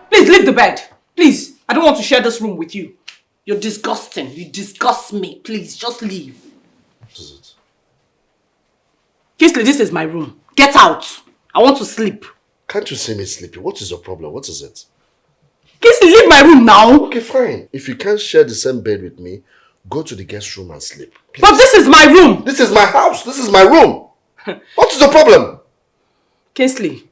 Please leave the bed. Please. I don't want to share this room with you. You're disgusting. You disgust me. Please, just leave. What is it? Kingsley, this is my room. Get out. I want to sleep. Can't you see me sleeping? What is your problem? What is it? Kingsley, leave my room now. Okay, fine. If you can't share the same bed with me, go to the guest room and sleep. Please. But this is my room. This is my house. This is my room. What is the problem? Kingsley,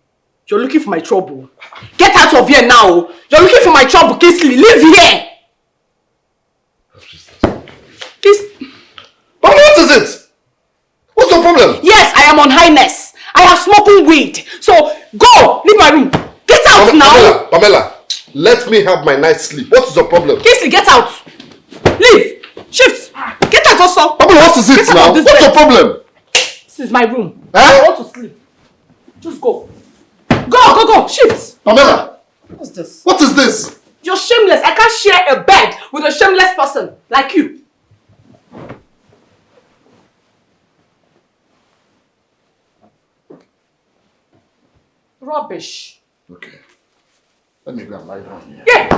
you're looking for my trouble. Get out of here now. You're looking for my trouble, Kingsley. Leave here. But what is it? What's the problem? Yes, I am on highness. I have smoking weed. So go, leave my room. Get out now. Pamela, let me have my night's sleep. What is the problem? Kingsley, get out. Leave. Shift. Get out also. Pamela, what is it now? What's the problem? This is my room. Huh? I want to sleep. Just go. Go. Shift. Pamela. What's this? What is this? You're shameless. I can't share a bed with a shameless person like you. Rubbish. Okay. Let me go and lie down here. Yeah.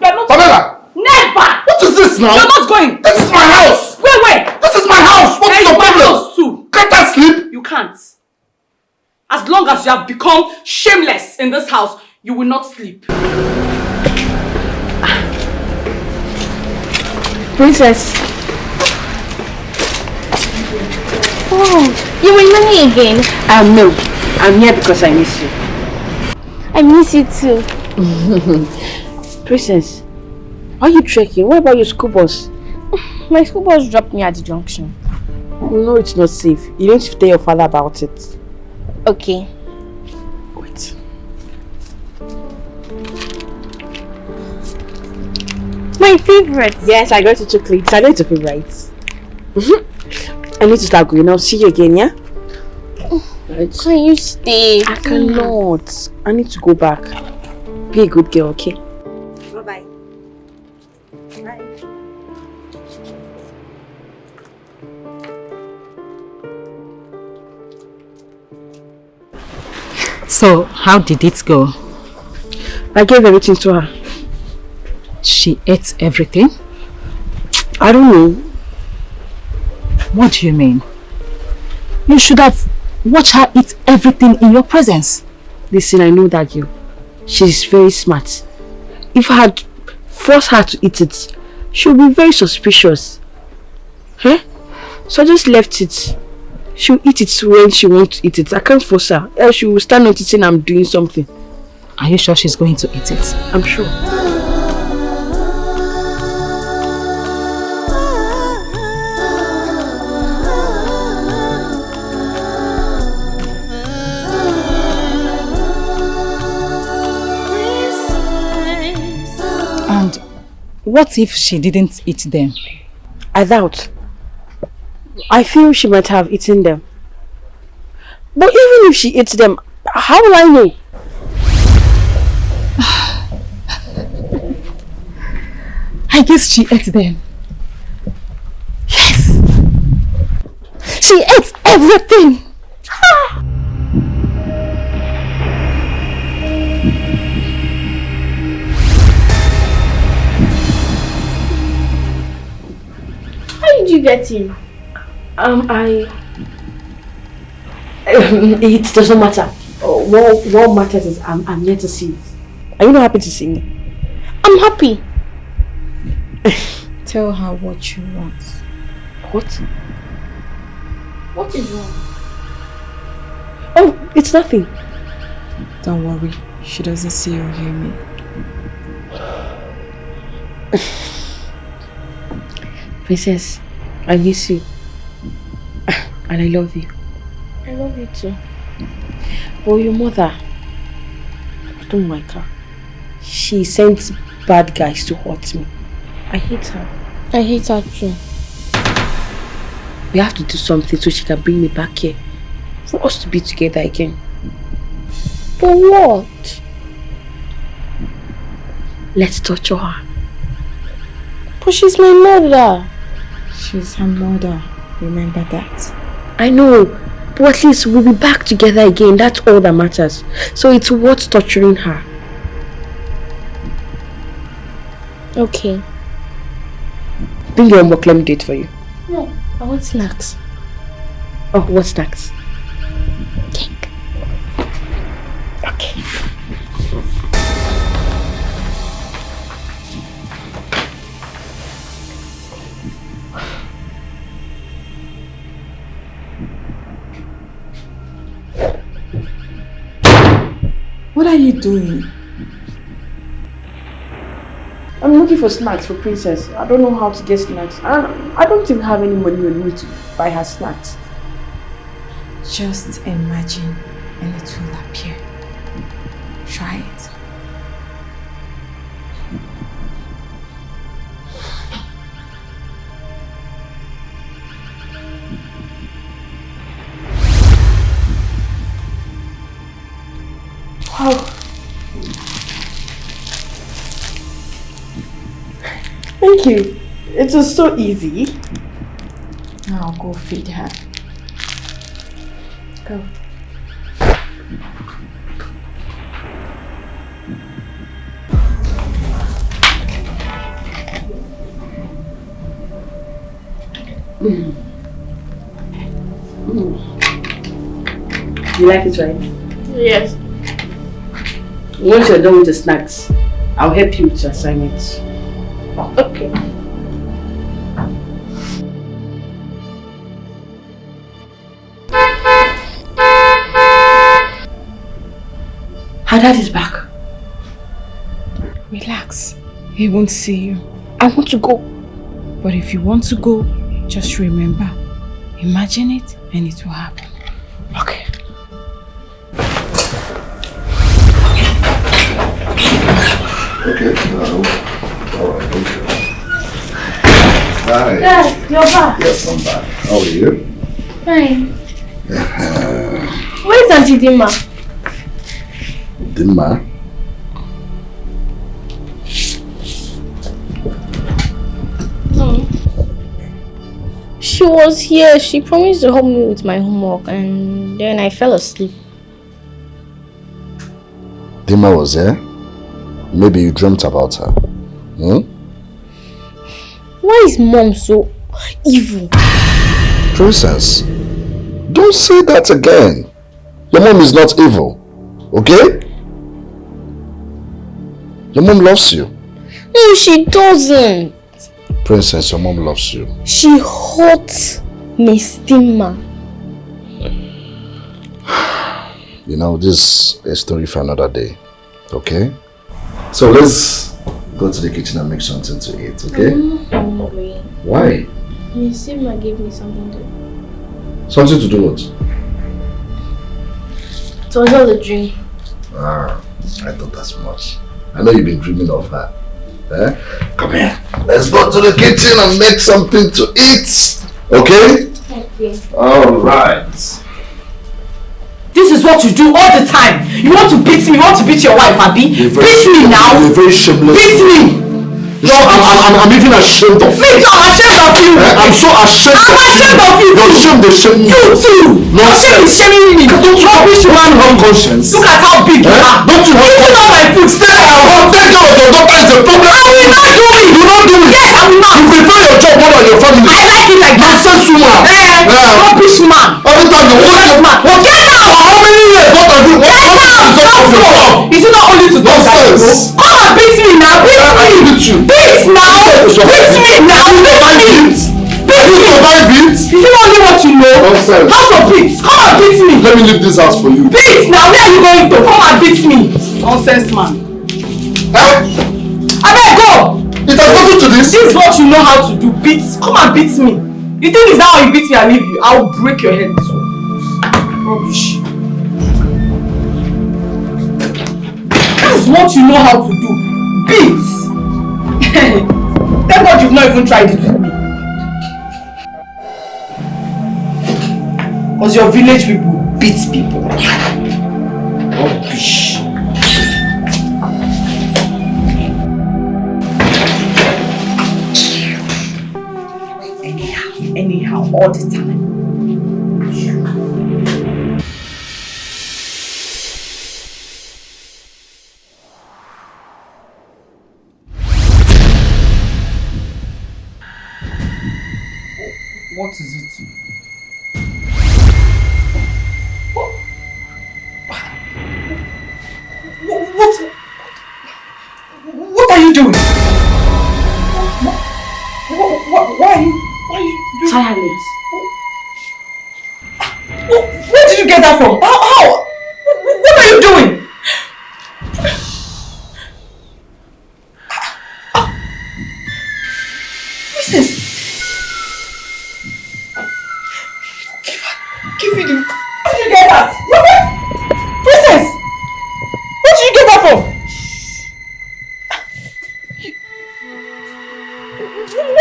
You're not. Pamela! Never! What is this now? You're not going. This is my house! Wait. This is my house! What is the my problem? house too. Can't I sleep? You can't. As long as you have become shameless in this house, you will not sleep. Princess. Oh, you were money again? No. I'm here because I miss you. I miss you too. Princess, why are you trekking? What about your school bus? My school bus dropped me at the junction. You know it's not safe. You need to tell your father about it. Okay. Wait. My favorite. Yes, I got you chocolates. I know it's your favorite. I need to start going. I'll see you again, yeah? Can you stay? I cannot. I need to go back. Be a good girl, okay? Bye-bye. Bye. So, how did it go? I gave everything to her. She ate everything? I don't know. What do you mean? You should have watched her eat everything in your presence. Listen, I know that girl. She's very smart. If I had forced her to eat it, she would be very suspicious. Huh? So I just left it. She'll eat it when she wants to eat it. I can't force her. Else she will start noticing I'm doing something. Are you sure she's going to eat it? I'm sure. And what if she didn't eat them? I doubt. I feel she might have eaten them. But even if she ate them, how will I know? I guess she ate them. Yes! She ate everything! How did you get in? It doesn't matter. What matters is I'm here to see it. Are you not happy to see me? I'm happy. Tell her what you want. What? What is wrong? Oh, it's nothing. Don't worry, she doesn't see or hear me. Princess, I miss you. And I love you. I love you too. But your mother, I don't like her. She sends bad guys to hurt me. I hate her. I hate her too. We have to do something so she can bring me back here. For us to be together again. But what? Let's torture her. But she's my mother. She's her mother. Remember that. I know. But at least we'll be back together again. That's all that matters. So it's worth torturing her. Okay. Bring your homework. Let me do it for you. No, I want snacks. Oh, what snacks? Cake. Okay. What are you doing? I'm looking for snacks for Princess. I don't know how to get snacks. I don't even have any money on me to buy her snacks. Just imagine and it will appear. Try it. Wow. Thank you. It was so easy. Now go feed her. Go. You like it, right? Yes. Once you're done with the snacks, I'll help you with your assignments. Okay. Her dad is back. Relax. He won't see you. I want to go. But if you want to go, just remember. Imagine it and it will happen. Okay. Okay, all right, okay. Hi. Dad, you're back. Yes, I'm back. How are you? Fine. Where's Auntie Dima? Dima? She was here. She promised to help me with my homework and then I fell asleep. Dima was there? Maybe you dreamt about her. Why is Mom so evil? Princess, don't say that again. Your mom is not evil, okay? Your mom loves you. No, she doesn't. Princess, your mom loves you. She hurts Miss Dima. You know, this is a story for another day, okay? So let's go to the kitchen and make something to eat, okay? I'm hungry. Why? Miss Dima gave me something to do. Something to do what? It was all a dream. Ah, I thought as much. I know you've been dreaming of her. Eh? Come here. Let's go to the kitchen and make something to eat. Okay? Okay. Alright. This is what you do all the time. You want to beat me, you want to beat your wife, Abby? Beat me now. You're very shameless. Beat me. No, I'm even ashamed of you. Me too, I'm ashamed of you. I'm so ashamed I'm ashamed of you. You're ashamed of shame. You too. Nonsense. Shaming me. Don't you have conscience? Look at how big you are. Don't you have Eating all my food. Stay at home. Take care of your daughter is a problem. I will not do it. You not do it. Yes, I will not. You prefer your job more than your family. I like it like that. Nonsense woman. Rubbish man. Every time you What? Get out. How many years? What have you? What is the result of your job? Is it not only to talk that you know? Come and beat me now. Beat me. Beat now. Beat me now. Beat me. Can you survive it? Is it only what you know? Nonsense. How to beat? Come and beat me. Let me leave this house for you. Beat now. Where are you going to? Come and beat me. Nonsense man. I better go. It has nothing to this. This is what you know how to do. Beat. Come and beat me. You think it's how you beat me and leave you? I will break your head this one. Rubbish. That's what you know how to do. Beat. Thank God you've not even tried it with me. Because your village people beat people. Rubbish. Anyhow, all the time. What is it? What are you doing? Why are you doing? Tireless. Where did you get that from? How? What are you doing? Princess! Give me the... How did you get that? Princess! Where did you get that from?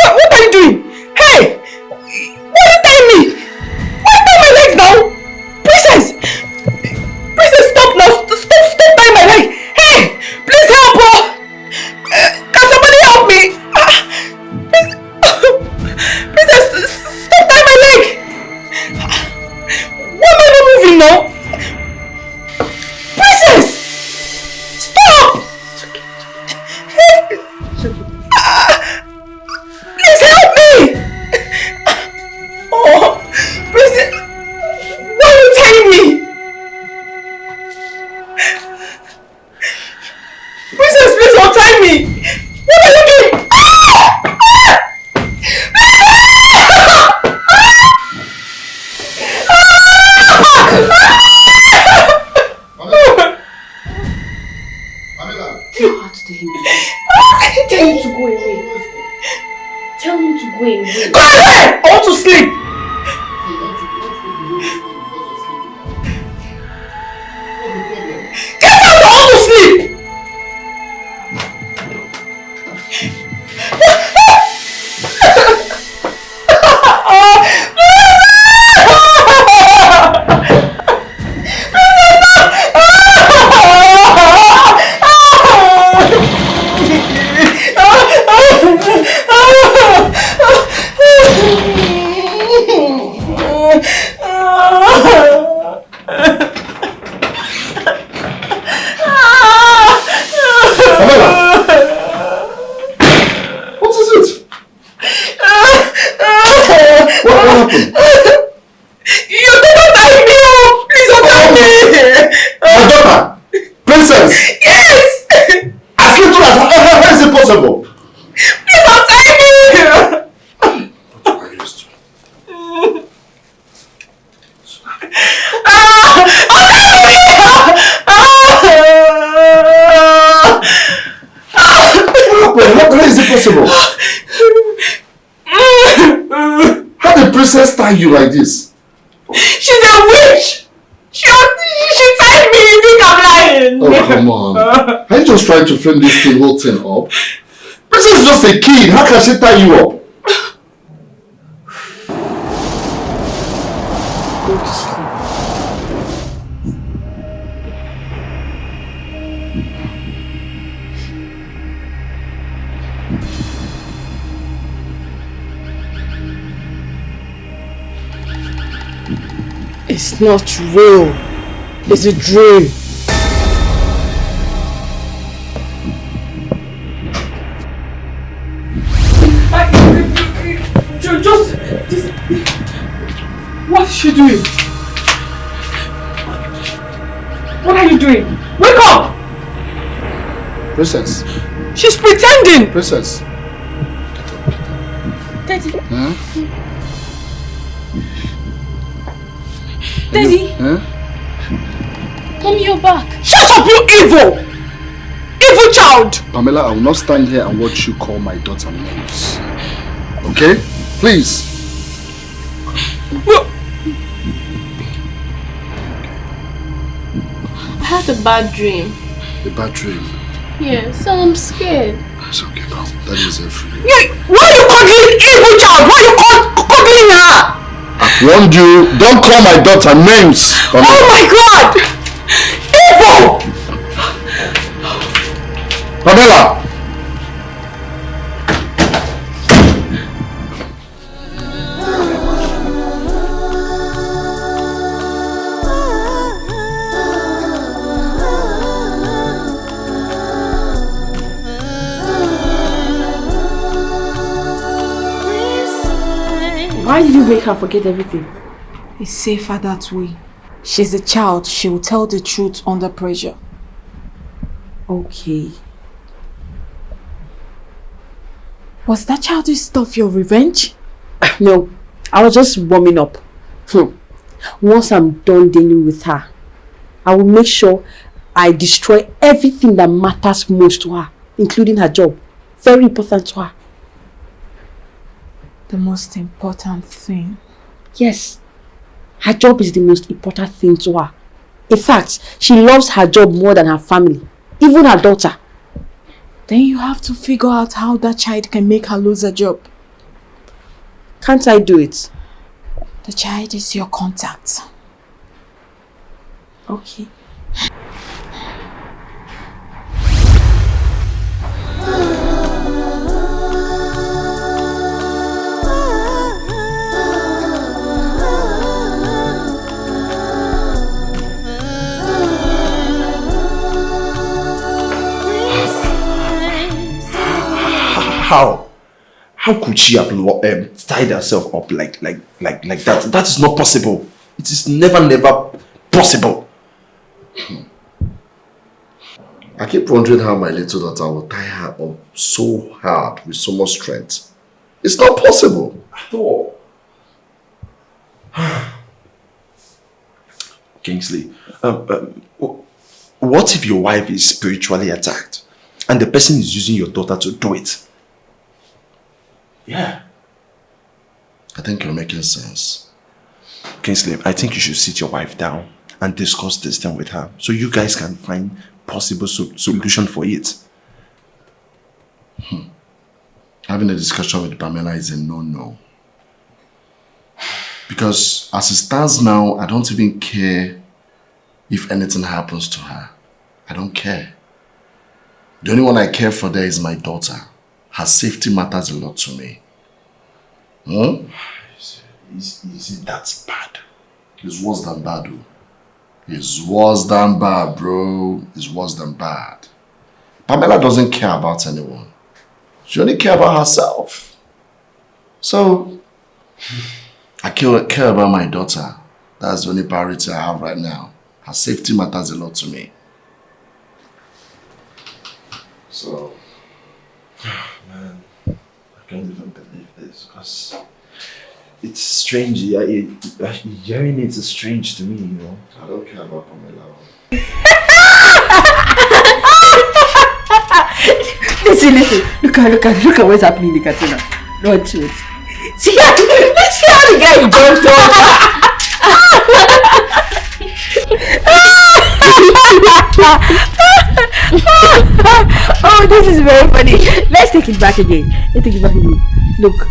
What are you doing? Hey! Why are you tying me? Why are you tying my legs now? Princess! Princess, stop now! Stop tying my leg! Hey! Please help! Can somebody help me? Princess, stop tying my leg! Why am I not moving now? Princess! Stop! Please help me! Oh, Princess, why are you tying me? Princess, please untie me! What are you doing? Tell him to go away. Tell him to go away. Go away! I want to sleep! Get out! I want to sleep! possible? Please, I'm telling you! How is it possible? How did the princess tie you like this? She's a witch! She tied me, you think I'm lying? Oh, come on. Are you just trying to frame this whole thing up? Princess is just a kid. How can she tie you up? Go to sleep. It's not real. It's a dream. Just... What is she doing? What are you doing? Wake up! Princess. She's pretending! Princess. Daddy. Huh? Daddy. Huh? Mommy, you're back. Shut up, you evil! Evil child! Pamela, I will not stand here and watch you call my daughter names. Okay? Please. I had a bad dream. A bad dream. Yeah, so I'm scared. It's okay, pal. That is it for you. Why are you cuddling evil child? Why are you cuddling her? I warned you, don't call my daughter names. Pamela. Oh my God! Evil! Pamela! Why did you make her forget everything? It's safer that way. She's a child. She will tell the truth under pressure. Okay. Was that childish stuff your revenge? No, I was just warming up. Once I'm done dealing with her, I will make sure I destroy everything that matters most to her, including her job. Very important to her. The most important thing. Yes, her job is the most important thing to her. In fact, she loves her job more than her family, even her daughter. Then you have to figure out how that child can make her lose her job. Can't I do it? The child is your contact. Okay. How could she have tied herself up like that? That is not possible. It is never possible. I keep wondering how my little daughter will tie her up so hard with so much strength. It's not possible. At all. Kingsley, what if your wife is spiritually attacked and the person is using your daughter to do it? Yeah. I think you're making sense. Kingsley, I think you should sit your wife down and discuss this thing with her so you guys can find possible solution for it. Having a discussion with Pamela is a no-no. Because as it stands now, I don't even care if anything happens to her. I don't care. The only one I care for there is my daughter. Her safety matters a lot to me. Is it that bad? It's worse than bad, though. It's worse than bad, bro. It's worse than bad. Pamela doesn't care about anyone. She only cares about herself. So, I care about my daughter. That's the only priority I have right now. Her safety matters a lot to me. So, Because it's strange. Hearing it is strange to me, you know. I don't care about Pamela. Listen. Look at what's happening in the canteen. No truth. See how the guy jumped off. Oh, this is very funny. Let's take it back again. Look.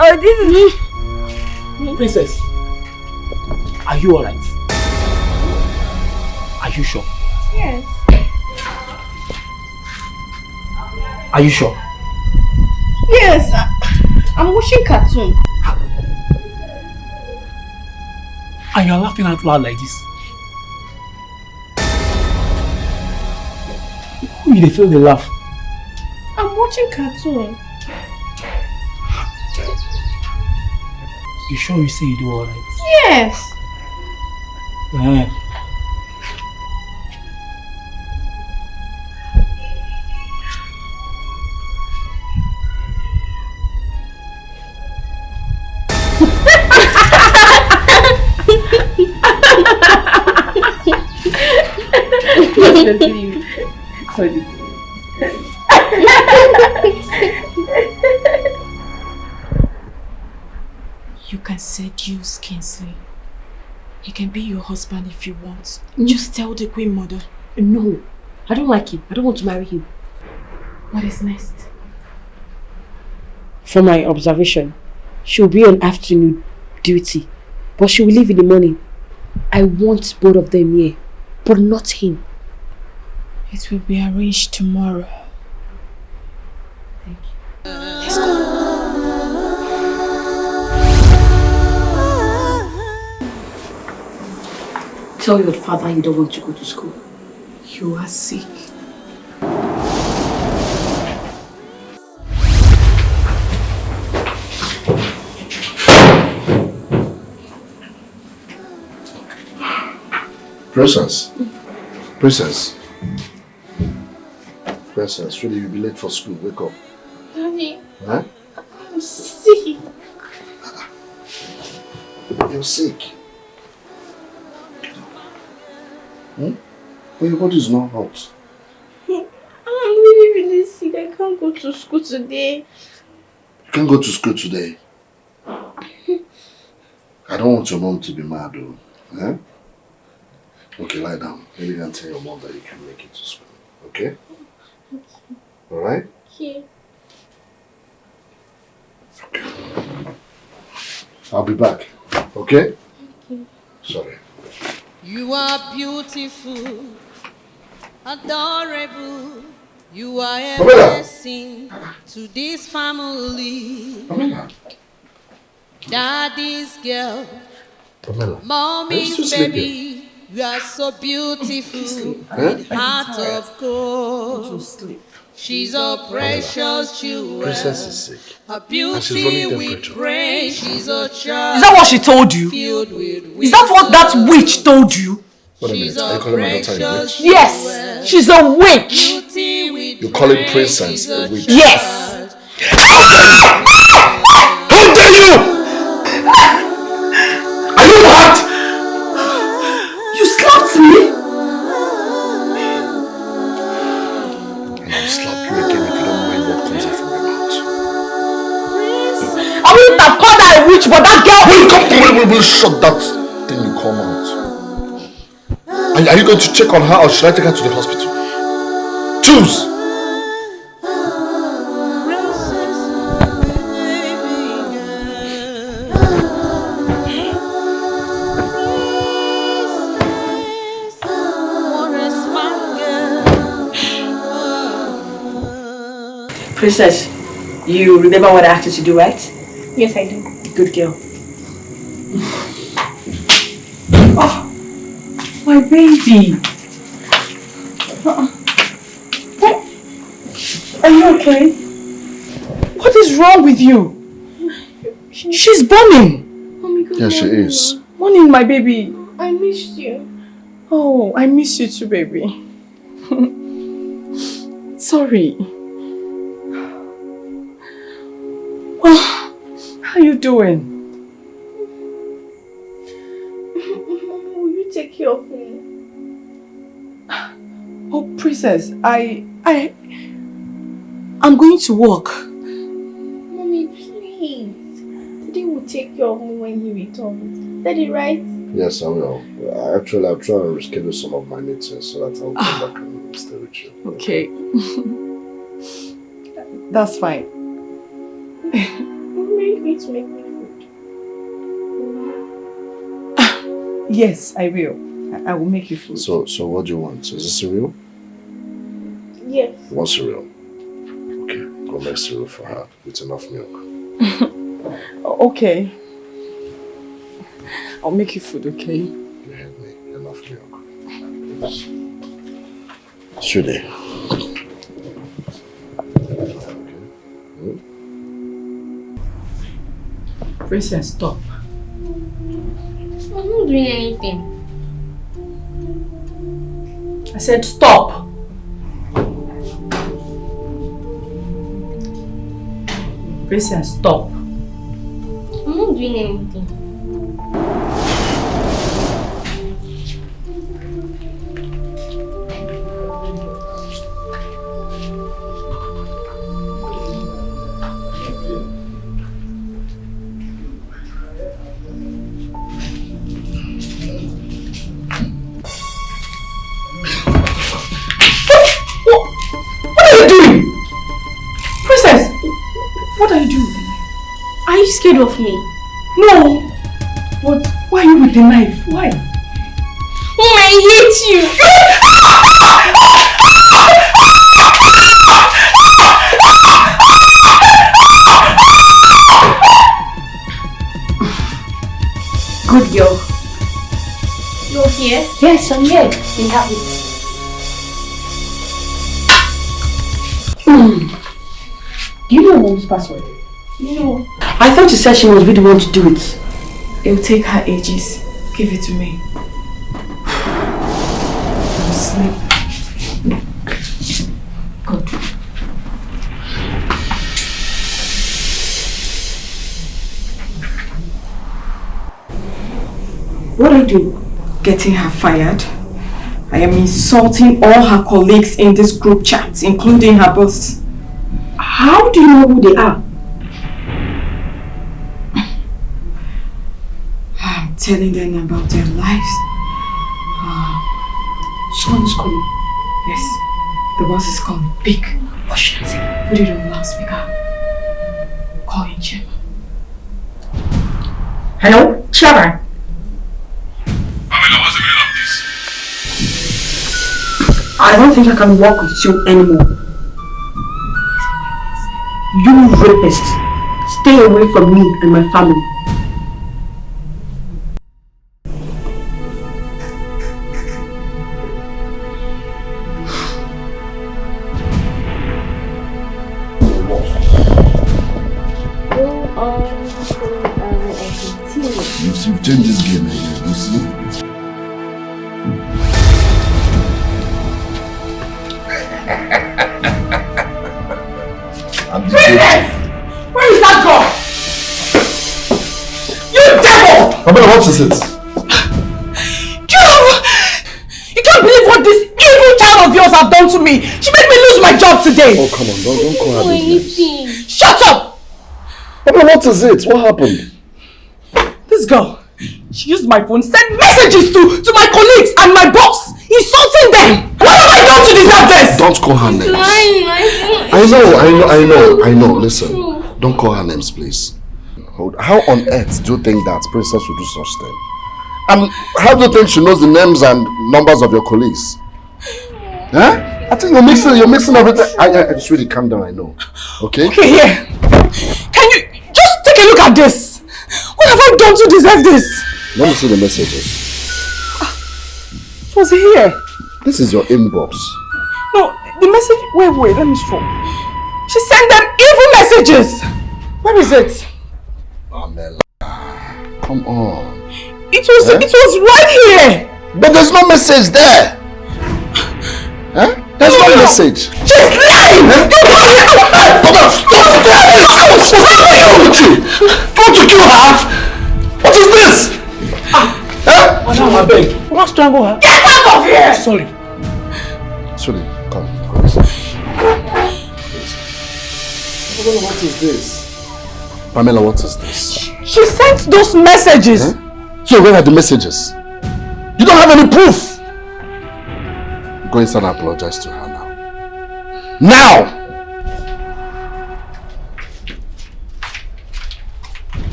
Oh, this is... Princess, are you alright? Are you sure? Yes. Are you sure? Yes, I'm watching cartoon. And you're laughing out loud like this? Who you feel the laugh? I'm watching cartoon. You sure you say you do alright? Yes. Yeah. You can seduce Kingsley. He can be your husband if you want. Just tell the Queen Mother. No, I don't like him. I don't want to marry him. What is next? From my observation, she will be on afternoon duty, but she will leave in the morning. I want both of them here, but not him. It will be arranged tomorrow. Thank you. Let's go. Tell your father you don't want to go to school. You are sick. Princess. Princess, really, you'll be late for school. Wake up. Daddy, Huh? I'm sick. You're sick. Hmm? But your body is not hot. I'm really sick. I can't go to school today. You can't go to school today. I don't want your mom to be mad though. Huh? Okay, lie down. Maybe you can tell your mom that you can make it to school. Okay? Alright? Okay. Okay. I'll be back. Okay? Sorry. You are beautiful, adorable. You are a blessing to this family. Daddy's girl, mommy's baby. You are so beautiful with heart of gold. She's a precious jewel. Princess is sick. A beauty with grace. She's a child. Is that what she told you? Is that what that witch told you? Wait a minute, are you calling my daughter a witch? Yes, she's a witch. You're calling Princess a witch? Yes. How dare you! Are you mad? You slapped me? And I'll slap you again if you don't mind what comes out from your mouth. I wouldn't have called her a witch, but that girl... Will shut that thing you call out. Are you going to check on her or should I take her to the hospital? Choose! Princess, you remember what I asked you to do, right? Yes, I do. Good girl. Oh, my baby. Are you okay? What is wrong with you? She's burning. Yeah, she is. Morning, my baby. I missed you. Oh, I miss you too, baby. sorry. Well, how are you doing? Will you take care of me? Oh, princess, I'm going to work. Mommy, please. Daddy will take care of me when he returns. Daddy, right? Yes, I will. Actually, I'll try and reschedule some of my meetings so that I'll come back and stay with you. Okay. That's fine. Mommy, are you going to make me food? Yes, I will. I will make you food. So what do you want? Is it cereal? Yes. You want cereal? Okay, go make cereal for her with enough milk. Okay. I'll make you food, okay? You heard me. Enough milk. Sweetie. Princess, stop. I'm not doing anything. I said stop. Princess, stop. I'm not doing anything. Are you scared of me? No! But why are you with the knife? Why? Mom, I hate you! Good girl. You're here? Yes, I'm here. We have it. Do you know mom's password? No. I thought you said she must be the one to do it. It'll take her ages. Give it to me. I'll sleep. Good. What are you doing? Getting her fired. I am insulting all her colleagues in this group chat, including her boss. How do you know who they are? I'm telling them about their lives. Someone is calling. Yes, the boss is calling. Big. What should I say? Put it on loudspeaker. Call in chairman. Hello, chairman. Pamela, what's the meaning of this? I don't think I can work with you anymore. You rapist. Stay away from me and my family. You've changed this game again, you see? Where is that girl? You devil! Pamela, what is it? You can't believe what this evil child of yours have done to me. She made me lose my job today. Oh, come on, don't call her these names. Shut up! Pamela, what is it? What happened? This girl, she used my phone, sent messages to my colleagues and my boss, insulting them. What have I done to deserve this? Don't call her names. I know. Listen, don't call her names, please. How on earth do you think that princess would do such thing? And how do you think she knows the names and numbers of your colleagues? Huh? I think you're mixing everything. Just really calm down, I know. Okay? Okay, here. Can you just take a look at this? What have I done to deserve this? Let me see the messages. It was here. This is your inbox. No, the message... Wait, let me scroll. She sent them evil messages. Where is it? Pamela, come on. It was right here. But there's no message there. Huh? There's no message. She's lying! Want to kill her? What is this? Madam, I beg. What strangle her? Get out of here! Sorry. Sorry, come. What is this? Pamela, what is this? She sent those messages. So where are the messages? You don't have any proof. Go inside and apologize to her now. Now!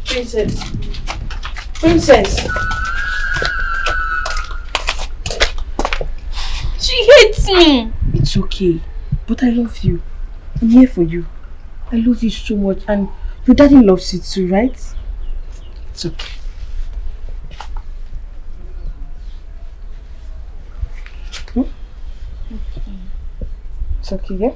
Princess. Princess. She hates me. It's okay. But I love you. I'm here for you. I love you so much, and your daddy loves you too, right? It's okay. It's okay, yeah?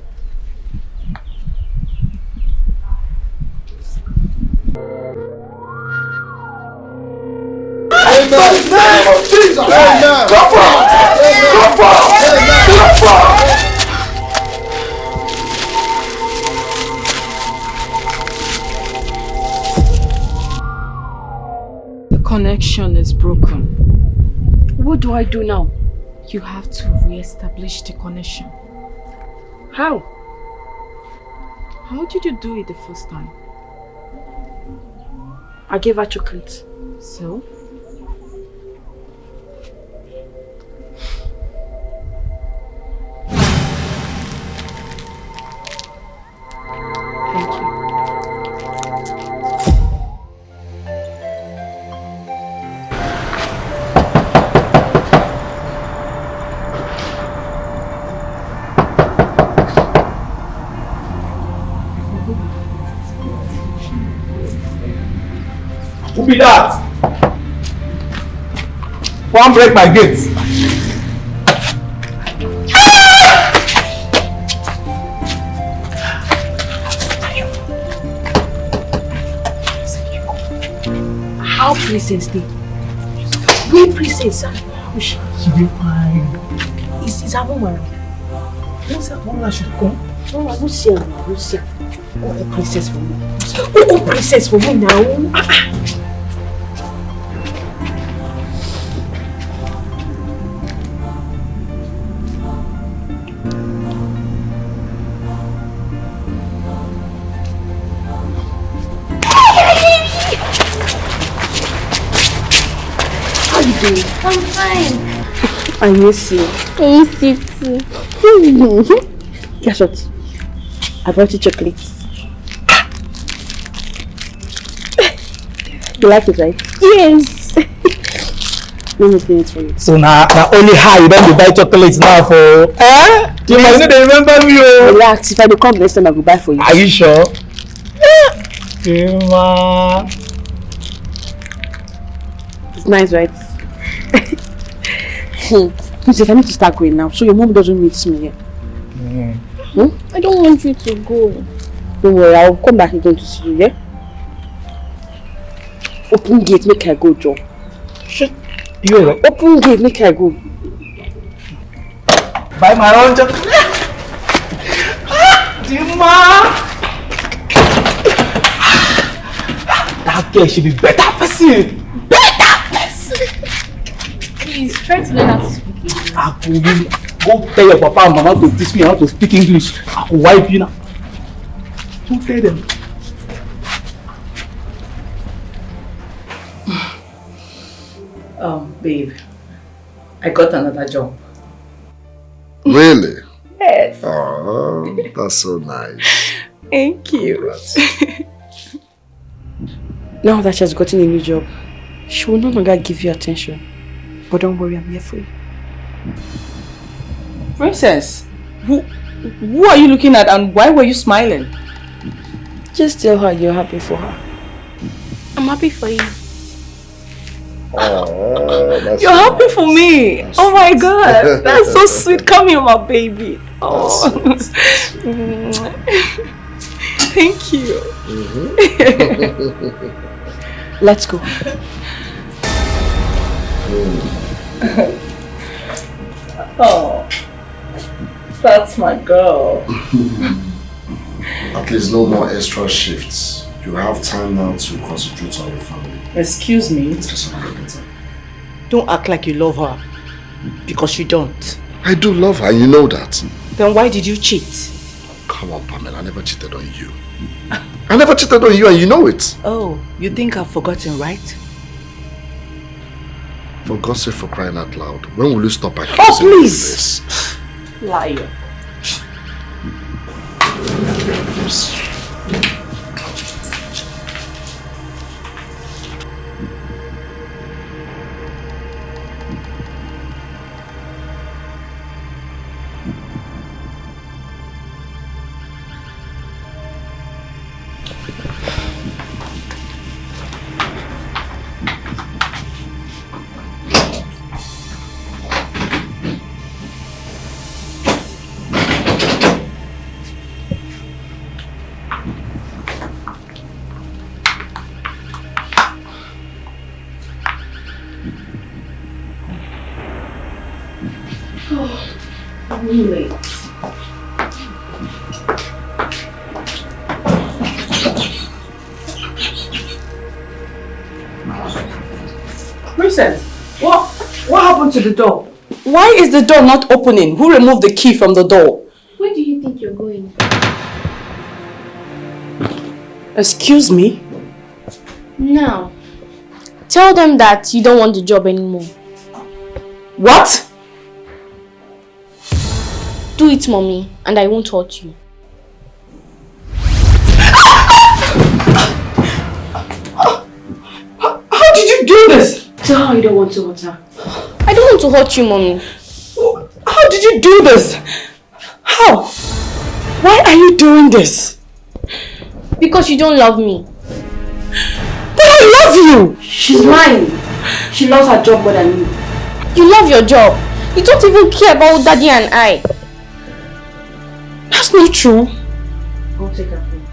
Amen. Jesus. Amen. Go for The connection is broken. What do I do now? You have to re-establish the connection. How? How did you do it the first time? I gave her chocolate. So? Thank you. Who be that? One break my gate. How Princess did? Where Princess? She be fine. Is her mom around? Once her mom should come. No, I don't see her now. I don't see her. Go Princess for me. Go Princess for me now. How you doing? I'm fine. I miss you. I miss you too. Guess what? I brought you chocolates. You like it, right? Yes. Let me clean it for you. So now only her you don't buy chocolates now for you might not remember me. Relax, if I don't come next time I will buy for you. Are you sure? Kima. It's nice, right? Princess, I need to start going now so your mom doesn't meet me here. I don't want you to go. Don't worry, I'll come back again to see you, yeah? Open gate, make her go, Joe. Shit. You alright? Open gate, make her go. Buy my own chocolate. Kima. That girl should be better person. Please try to learn how to speak English. I will go tell your papa and mama to teach me how to speak English. I will wipe you now. Don't tell them. Babe, I got another job. Really? Yes. Oh, that's so nice. Thank you. Now that she has gotten a new job, she will no longer give you attention. But don't worry, I'm here for you. Princess, who are you looking at and why were you smiling? Just tell her you're happy for her. I'm happy for you. Oh, that's You're happy for me. Oh my god, that's so sweet. Come here, my baby. Oh, thank you. Let's go. Oh. That's my girl. At least no more extra shifts. You have time now to concentrate on your family. Excuse me. It's just another time. Don't act like you love her. Because you don't. I do love her, you know that. Then why did you cheat? Come on, Pamela, I never cheated on you. I never cheated on you and you know it. Oh, you think I've forgotten, right? For God's sake, for crying out loud. When will you stop accusing Oh, please! This? Liar. Princess, what happened to the door? Why is the door not opening? Who removed the key from the door? Where do you think you're going? Excuse me? Now, tell them that you don't want the job anymore. What? Do it, mommy, and I won't hurt you. How did you do this? Tell her you don't want to hurt her. I don't want to hurt you, mommy. How did you do this? How? Why are you doing this? Because you don't love me. But I love you! She's lying. She loves her job more than you. You love your job. You don't even care about Daddy and I. That's not true. I'll take her phone.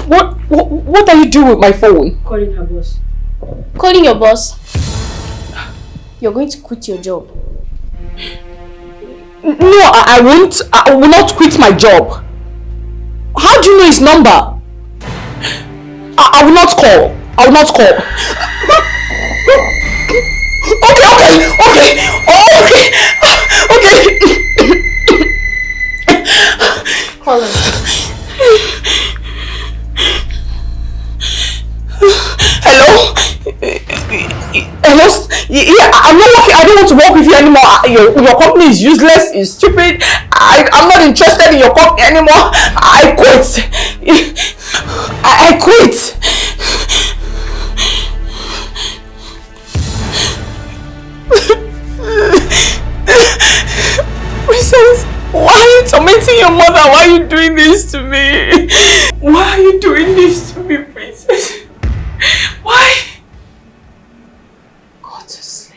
What are you doing with my phone? Calling her boss. Calling your boss. You're going to quit your job. No, I won't. I will not quit my job. How do you know his number? I will not call. I will not call. Okay. Call him. Hello? Hello? Yeah, I'm not working. I don't want to work with you anymore. Your company is useless, it's stupid. I'm not interested in your company anymore. I quit. I quit. Princess, why are you tormenting your mother? Why are you doing this to me? Why are you doing this to me, Princess? Why? Go to sleep.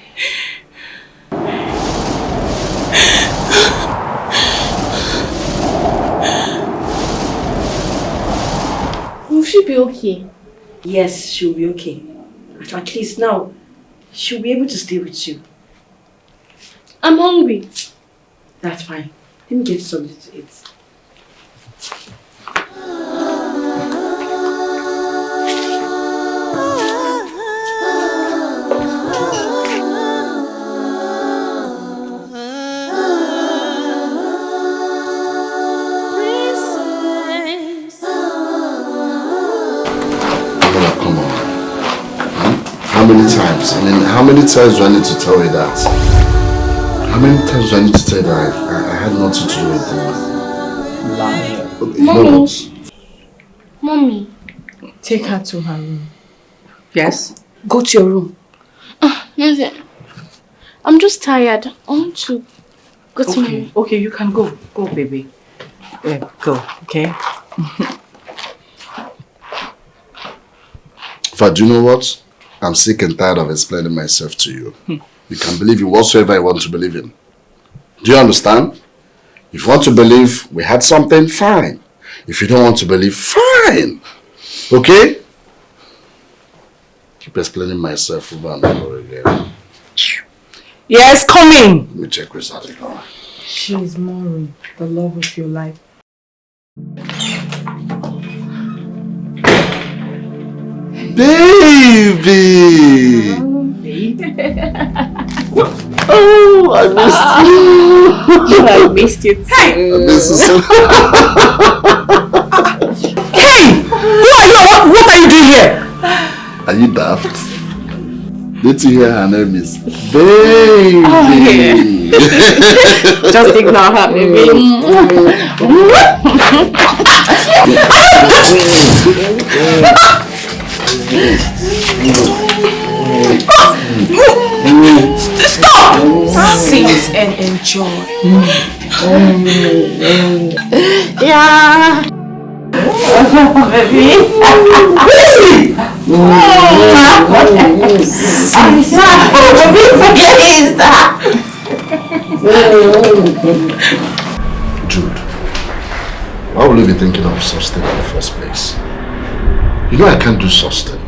Will she be okay? Yes, she'll be okay. At least now, she'll be able to stay with you. I'm hungry. That's fine. Let me get something to eat. Come on. How many times? I mean, how many times do I need to tell you that? How many times do I need to tell you that I had nothing to do with them? Mommy. Mommy. Take her to her room. Yes? Go to your room. Listen, I'm just tired. I want to go to my room. Okay, you can go. Go, baby. Yeah, go, okay? But do you know what? I'm sick and tired of explaining myself to you. You can believe in whatsoever you want to believe in. Do you understand? If you want to believe we had something, fine. If you don't want to believe, fine. Okay? Keep explaining myself over and over again. Yes, come in. Let me check with Sadiko. She is Maureen, the love of your life. Baby! Oh, I missed you. I missed you too. I miss you so. Hey! Who are you? What are you doing here? Are you daft? Did you hear her name is Baby? Oh, yeah. Just ignore her, baby. Stop! Sit and enjoy. Yeah. Baby. Jude, why would you be thinking of such thing in the first place? You know I can't do such thing.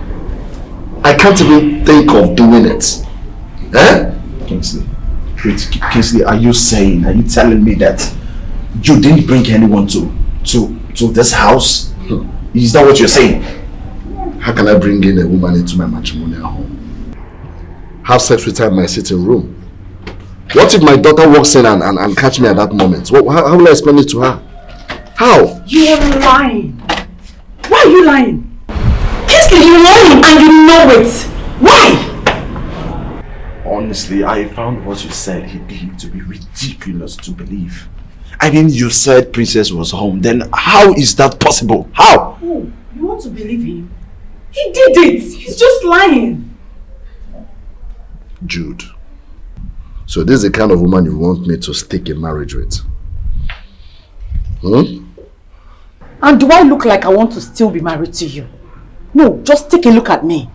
I can't even think of doing it. Eh? Kingsley, wait, Kingsley, are you telling me that you didn't bring anyone to this house? Is that what you're saying? How can I bring in a woman into my matrimonial home? Have sex with her in my sitting room? What if my daughter walks in and catch me at that moment? How will I explain it to her? How? You are lying. Why are you lying? Kingsley, you're lying and you know it. Why? Honestly, I found what you said to be ridiculous to believe. I mean, you said Princess was home. Then how is that possible? How? Oh, you want to believe him? He did it. He's just lying. Jude. So this is the kind of woman you want me to stick in marriage with? Hmm? And do I look like I want to still be married to you? No, just take a look at me.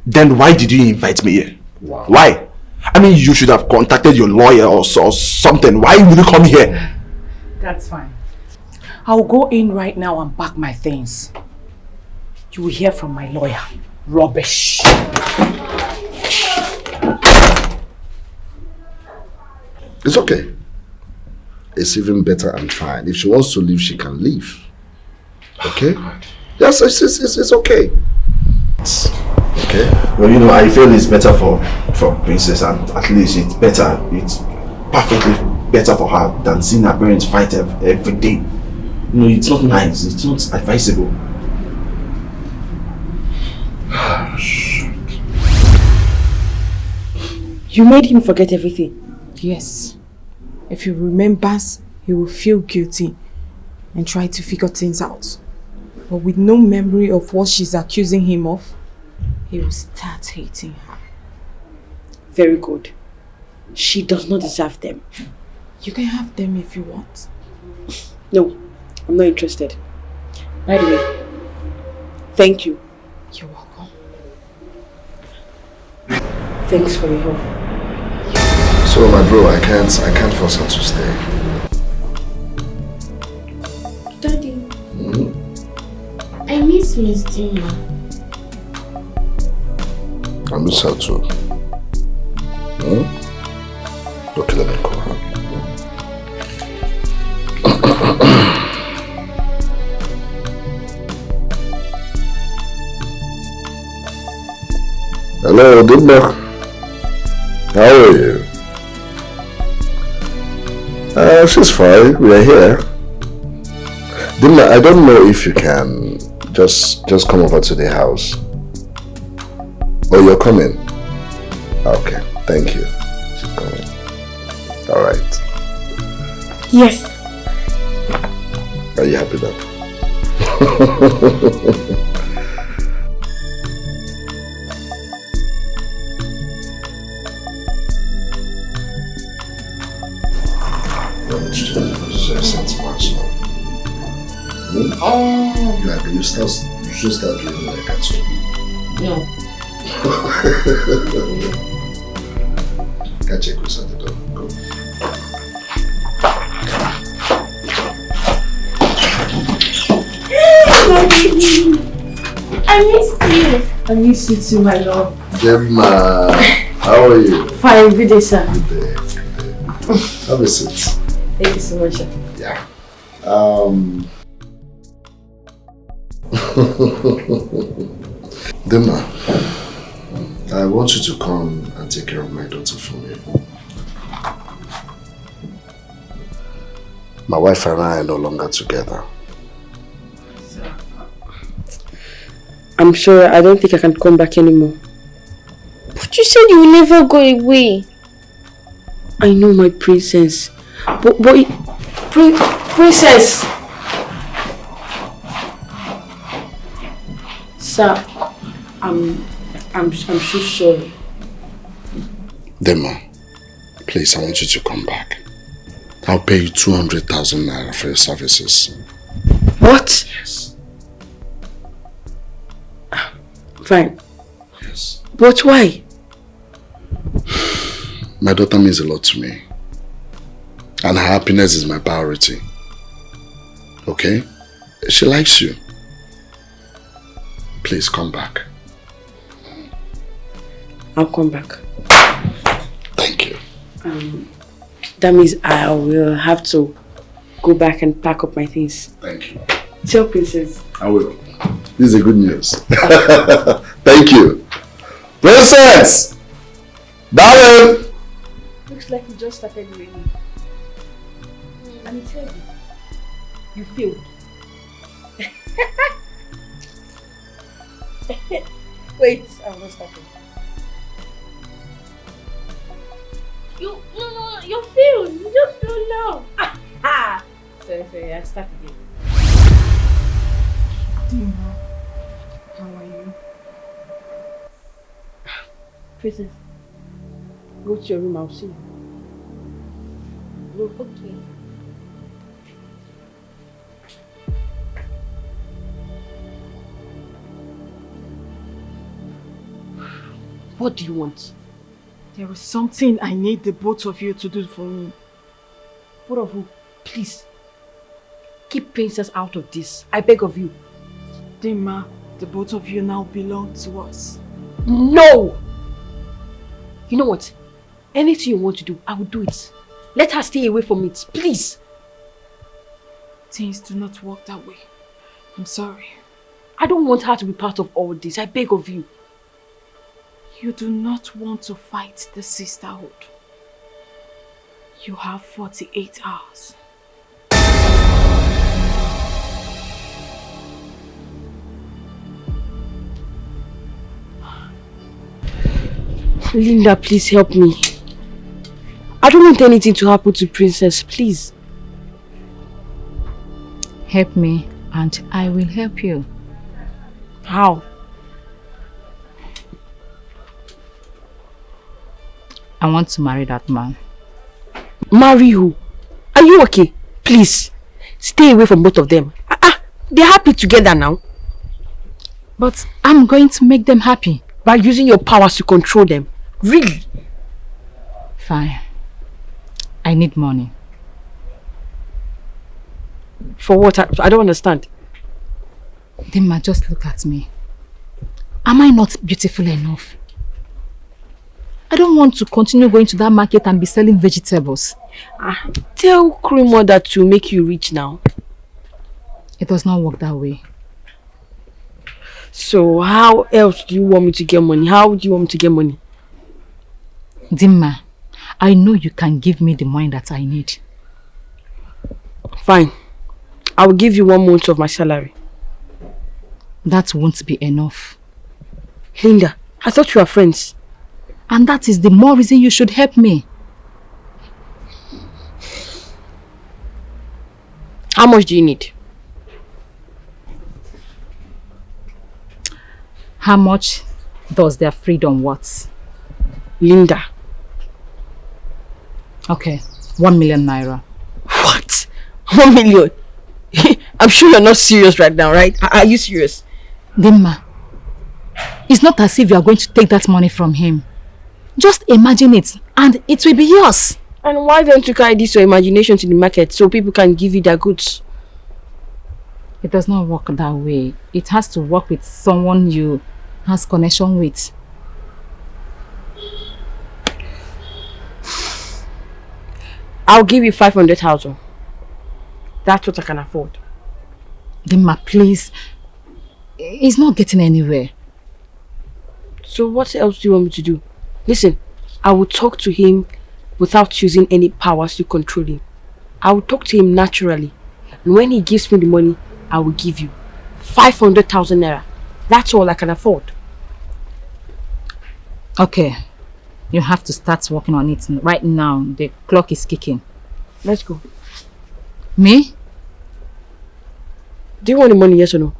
Then why did you invite me here? Wow. Why? I mean, you should have contacted your lawyer or something. Why would you come here? That's fine. I'll go in right now and pack my things. You will hear from my lawyer. Rubbish. It's okay. It's even better and fine. If she wants to leave, she can leave. Okay? Yes, it's okay. Okay. Well, you know, I feel it's better for Princess, and at least it's perfectly better for her than seeing her parents fight every day. You know, it's not nice. It's not advisable. You made him forget everything. Yes. If he remembers, he will feel guilty and try to figure things out. But with no memory of what she's accusing him of, he will start hating her. Very good. She does not deserve them. You can have them if you want. No, I'm not interested. By the way, thank you. You're welcome. Thanks for your help. So my bro, I can't force her to stay. Daddy, I miss Miss Dima. I miss her too. Okay, let me call her. Hello, Dimma. How are you? She's fine. We are here. Dimma, I don't know if you can just come over to the house. Oh, you're coming? Okay, thank you. She's coming. All right. Yes. Are you happy now? You should start doing like that. No. Can check who's at the door. Go. I missed you. I miss you too, my love. Gemma, how are you? Fine, good day, sir. Good day. Have a seat. Thank you so much, sir. Yeah. Gemma, I want you to come and take care of my daughter for me. My wife and I are no longer together. I'm sure I don't think I can come back anymore. But you said you will never go away. I know, my princess. But princess! Sir, I'm so sorry. Gemma, please, I want you to come back. I'll pay you 200,000 naira for your services. What? Yes. Fine. Yes. But why? My daughter means a lot to me. And her happiness is my priority. Okay? She likes you. Please come back. I'll come back. Thank you. That means I will have to go back and pack up my things. Thank you. Tell Princess. I will. This is a good news. Thank you. Princess! Darling! Looks like you just started raining. Let me tell you. You failed. Wait, I'm not starting. No, you failed. You just don't know. Sorry, I start again. How are you? Princess, go to your room, I'll see you. No, okay. What do you want? There is something I need the both of you to do for me. Both of you, please. Keep Princess out of this. I beg of you. Dima, the both of you now belong to us. No! You know what? Anything you want to do, I will do it. Let her stay away from it, please. Things do not work that way. I'm sorry. I don't want her to be part of all this. I beg of you. You do not want to fight the sisterhood. You have 48 hours. Linda, please help me. I don't want anything to happen to Princess, please. Help me and I will help you. How? I want to marry that man. Marry who? Are you okay? Please, stay away from both of them. They're happy together now. But I'm going to make them happy. By using your powers to control them. Really? Fine. I need money. For what? I don't understand. Dima, just look at me. Am I not beautiful enough? I don't want to continue going to that market and be selling vegetables. Tell Cream Mother to make you rich now. It does not work that way. So how else do you want me to get money? How do you want me to get money? Dima, I know you can give me the money that I need. Fine. I will give you 1 month of my salary. That won't be enough. Linda, I thought you were friends. And that is the more reason you should help me. How much do you need? How much does their freedom worth? Linda. Okay, 1 million naira. What? 1 million? I'm sure you're not serious right now, right? Are you serious? Dima, it's not as if you are going to take that money from him. Just imagine it and it will be yours. And why don't you carry this your imagination to the market so people can give you their goods? It does not work that way. It has to work with someone you has connection with. I'll give you 500,000. That's what I can afford. Dimma, please. It's not getting anywhere. So what else do you want me to do? Listen, I will talk to him without using any powers to control him. I will talk to him naturally. And when he gives me the money, I will give you 500,000 naira. That's all I can afford. Okay. You have to start working on it right now. The clock is kicking. Let's go. Me? Do you want the money, yes or no?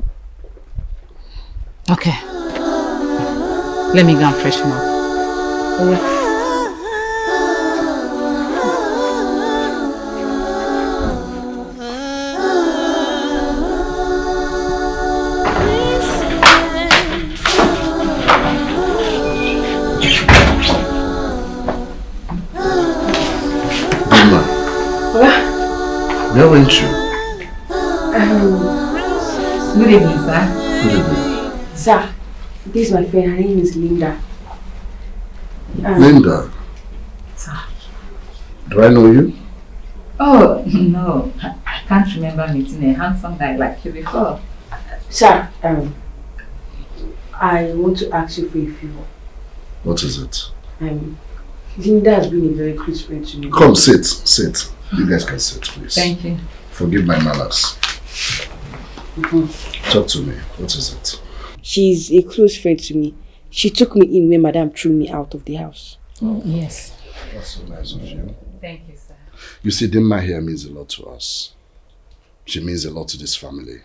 Okay. Let me go and freshen up. Yeah. Where went you? Good evening, sir. Good evening. Sir, this is my friend. Her name is Linda. Linda? Sir. Do I know you? Oh, no. I can't remember meeting a handsome guy like you before. Sir, I want to ask you for a favor. What is it? Linda has been a very close friend to me. Come, sit, sit. You guys can sit, please. Thank you. Forgive my manners. Talk to me. What is it? She's a close friend to me. She took me in when Madame threw me out of the house. Oh, yes. That's so nice of you. Thank you, sir. You see, Dimma here means a lot to us. She means a lot to this family.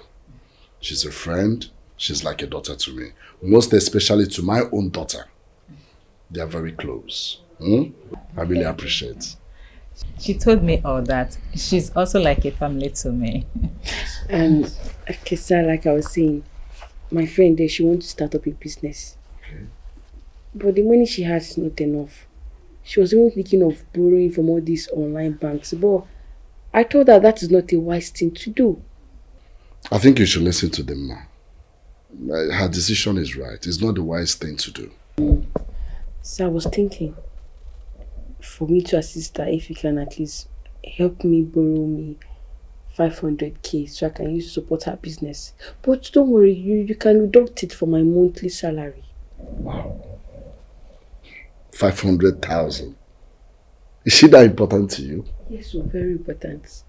She's a friend. She's like a daughter to me. Most especially to my own daughter. They are very close. I really appreciate. She told me all that. She's also like a family to me. Okay, sir, like I was saying, my friend there, she wants to start up a business. Okay. But the money she has is not enough. She was even thinking of borrowing from all these online banks. But I told her that is not a wise thing to do. I think you should listen to Dimma. Her decision is right. It's not the wise thing to do. So I was thinking, for me to assist her, if you can at least help me borrow me 500k so I can use to support her business. But don't worry, you can deduct it from my monthly salary. Wow. 500,000. Is she that important to you? Yes, so very important.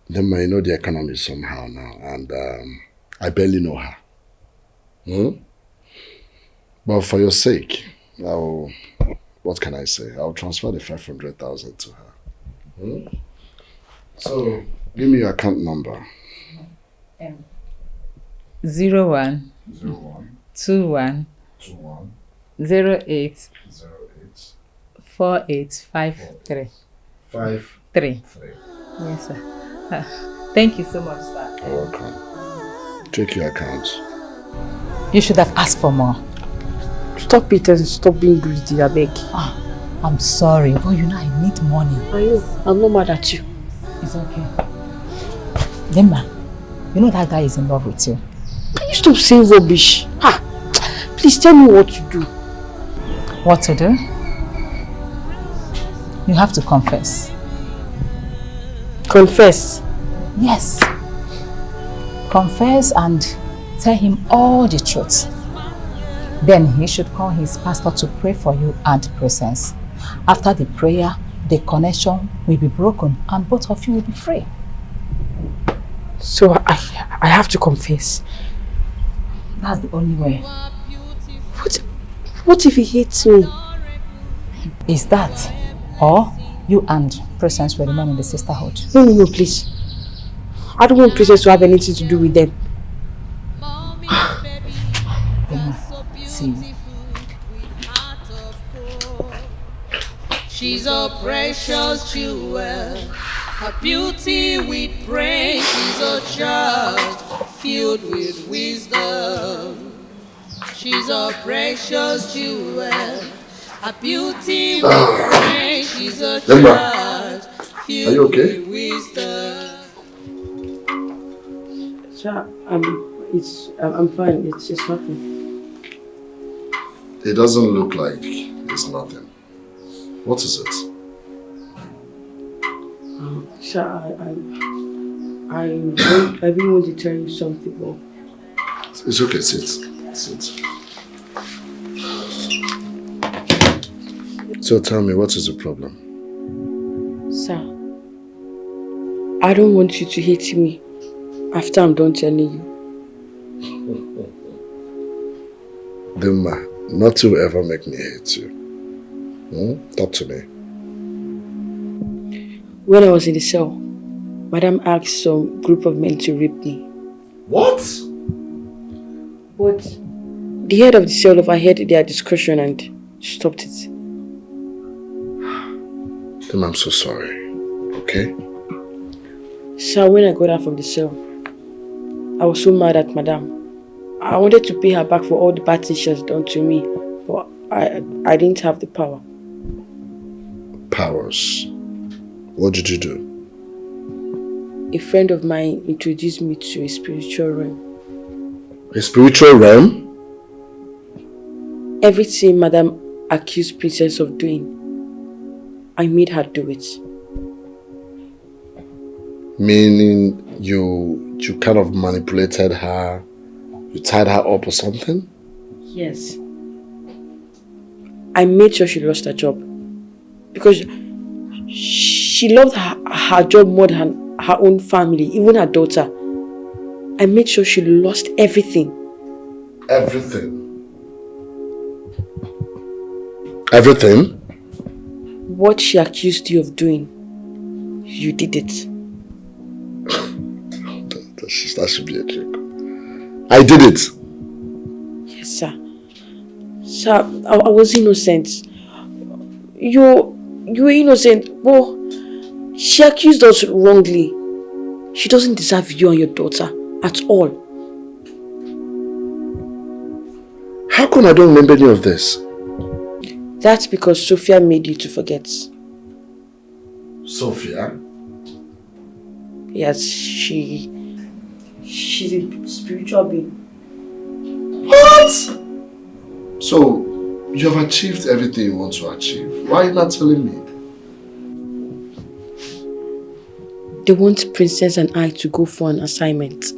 Then I know the economy somehow now, and I barely know her. But for your sake, what can I say? I'll transfer the 500,000 to her. So, give me your account number. 01 21 08 4853 3. Yes, sir. Thank you so much, sir. You're welcome. Check your account. You should have asked for more. Stop it and stop being greedy, I beg. I'm sorry, but you know I need money. I know. I'm not mad at you. It's okay. Demba, you know that guy is in love with you. Can you stop saying rubbish? Please tell me what to do. What to do? You have to confess. Confess? Yes. Confess and tell him all the truth. Then he should call his pastor to pray for you and presence. After the prayer, the connection will be broken and both of you will be free. So I have to confess? That's the only way. What if he hates me? Is that? Or you and Presence will remain in the sisterhood? No, please. I don't want Presence to have anything to do with them. See. She's a precious jewel, her beauty we pray. She's a child filled with wisdom. She's a precious jewel, her beauty we pray. She's a child Are you okay? Sir, I'm fine. It's nothing. It doesn't look like it's nothing. What is it? Sir, I really want to tell you something, but... It's okay, sit. Sit. So tell me, what is the problem? Sir, I don't want you to hate me after I'm done telling you. Dimma, not to ever make me hate you. Talk to me. When I was in the cell, Madam asked some group of men to rape me. What? But the head of the cell overheard their discussion and stopped it. Dimma, I'm so sorry. Okay? Sir, when I got out from the cell, I was so mad at Madam. I wanted to pay her back for all the bad things she has done to me, but I didn't have the power. Powers? What did you do? A friend of mine introduced me to a spiritual realm. A spiritual realm? Everything Madam accused Princess of doing, I made her do it. Meaning you kind of manipulated her, you tied her up or something? Yes. I made sure she lost her job. Because she loved her job more than her own family, even her daughter. I made sure she lost everything. Everything? Everything? What she accused you of doing, you did it. That should be a joke. I did it. Yes, sir. Sir, I was innocent. You were innocent. Well, she accused us wrongly. She doesn't deserve you and your daughter at all. How come I don't remember any of this? That's because Sophia made you to forget. Sophia? Yes, she's a spiritual being. What? So, you have achieved everything you want to achieve. Why are you not telling me? They want Princess and I to go for an assignment.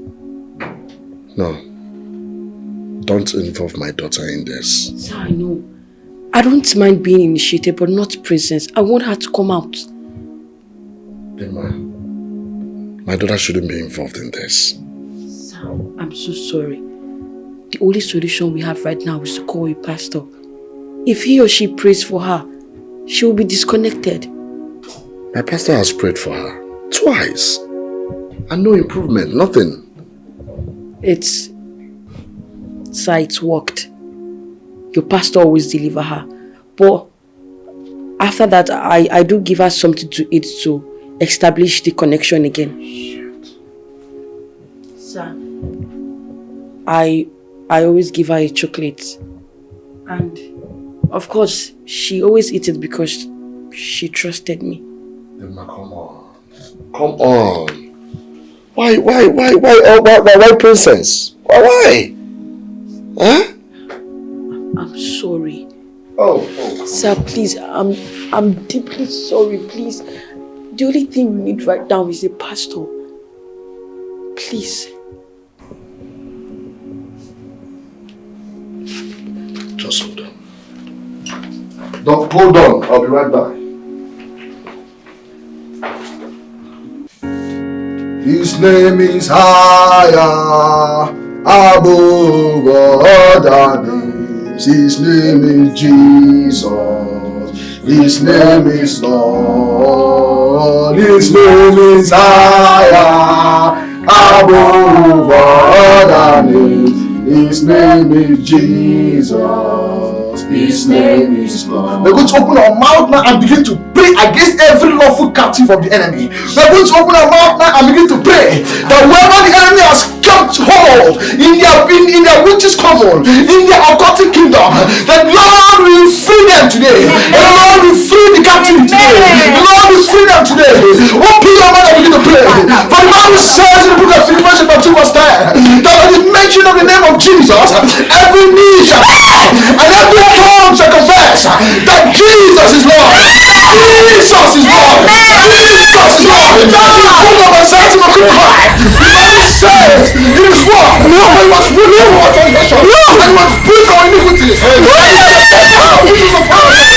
No. Don't involve my daughter in this. Sir, I know. I don't mind being initiated, but not Princess. I want her to come out. Emma, my daughter shouldn't be involved in this. Sir, I'm so sorry. The only solution we have right now is to call a pastor. If he or she prays for her, she will be disconnected. My pastor has prayed for her. Twice. And no improvement, nothing. It's worked. Your pastor always deliver her. But after that, I do give her something to eat to establish the connection again. Shit. Sir, I always give her a chocolate. And of course, she always eats it because she trusted me. Emma, come on. Come on. Why Princess? Why? Huh? I'm sorry. Oh. Sir, please, I'm deeply sorry, please. The only thing we need right now is a pastor. Please. Just hold on. Hold on, I'll be right back. His name is higher above other names. His name is Jesus. His name is Lord. His name is higher above other names. His name is Jesus. His name is Lord. We're going to open our mouth now and begin to pray against every lawful captive of the enemy. We're going to open our mouth now and begin to pray that wherever the enemy has kept hold in their witches' coven, in their occultic kingdom, that Lord will free them today. The Lord will free the captive today. The Lord will is freedom today. Open your mouth and begin to pray. For the Bible says in the book of Philippians chapter 2 verse 10 that at the mention of the name of Jesus, every knee shall bow and every tongue shall confess that Jesus is Lord. Jesus is Lord. Jesus is Lord. In the book of Isaiah chapter 55, the Bible says it is what? No, it was wounded for our transgression. No, it was bruised for iniquities. And it was taken our bruises upon us.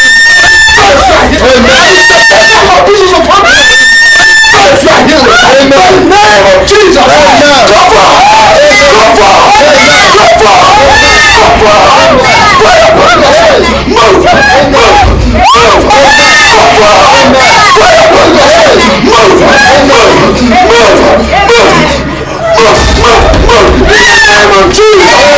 Amen. Our bruises upon us. That's right here. Amen. In the name of Jesus. Amen. Go for it. Go for it. Go for it. Go for it. Fire upon your head. Move. Move. Move. Go for it. Fire upon your head. Move. Move. Move. Move. In the name of Jesus. Move.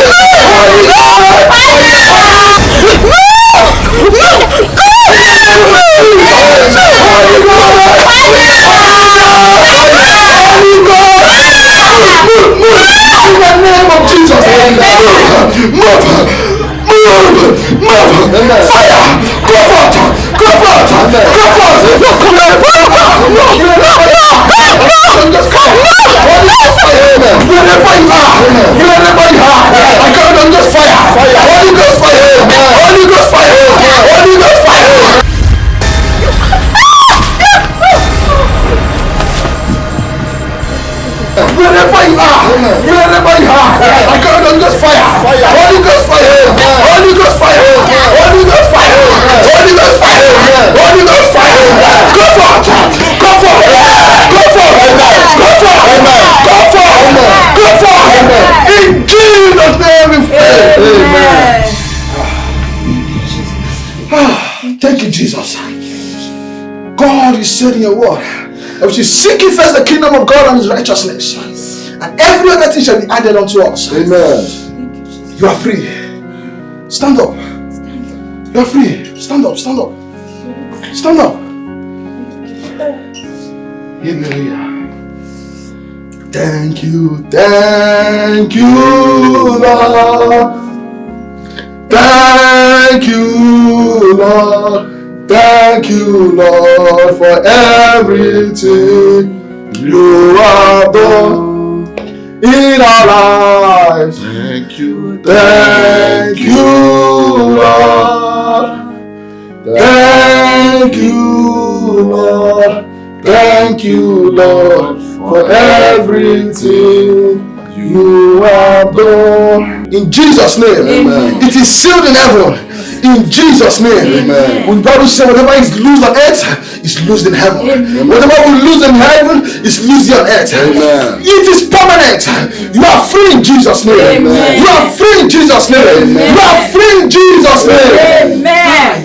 Fire. Go forth. Go forth. Go forth. Wherever you are, I got on just fire. Holy Ghost fire. Holy Ghost fire. Holy Ghost fire. Wherever you are, I got on just fire. Holy Ghost fire. Holy Ghost fire. Holy Ghost fire. Holy Ghost fire. Holy Ghost fire. Go forth. Go forth. Go forth. Go forth. Go forth. Go forth. In Jesus' name we pray. Amen. Thank you, Jesus. God is said in your word, that we should seek ye first the kingdom of God and his righteousness, and every other thing shall be added unto us. Amen. You are free. Stand up. You are free. Stand up. Stand up. Stand up. Hallelujah. Thank you. Thank you, Lord. Thank you, Lord. Thank you, Lord, for everything you have done in our lives. Thank you. Thank you, Lord. Thank you, Lord. Thank you, Lord, for everything you have done. In Jesus' name. Amen. It is sealed in heaven. In Jesus' name. Amen. When the Bible says whatever is loosed on earth is loosed in heaven. Amen. Whatever we lose in heaven is loosed on earth. Amen. It is permanent. You are free in Jesus' name. Amen. You are free in Jesus' name. Amen. You are free in Jesus' name. Amen.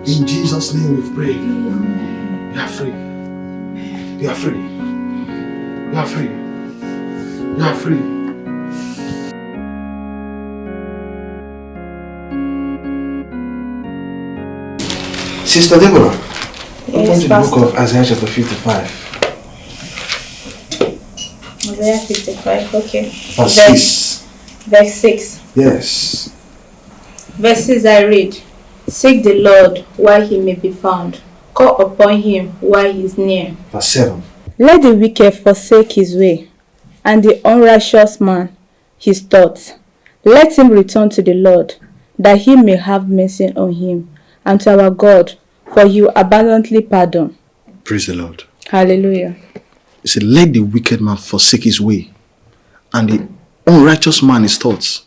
In Jesus' name we pray. You are free. You are free. You are free. You are free. Sister Deborah, open to the book of Isaiah chapter 55. Isaiah 55, okay. Verse 6. Verse 6. Yes. Verse 6 I read, seek the Lord while he may be found. Call upon him while he is near. Verse 7. Let the wicked forsake his way, and the unrighteous man his thoughts. Let him return to the Lord, that he may have mercy on him, and to our God, for he will abundantly pardon. Praise the Lord. Hallelujah. He said, let the wicked man forsake his way, and the unrighteous man his thoughts,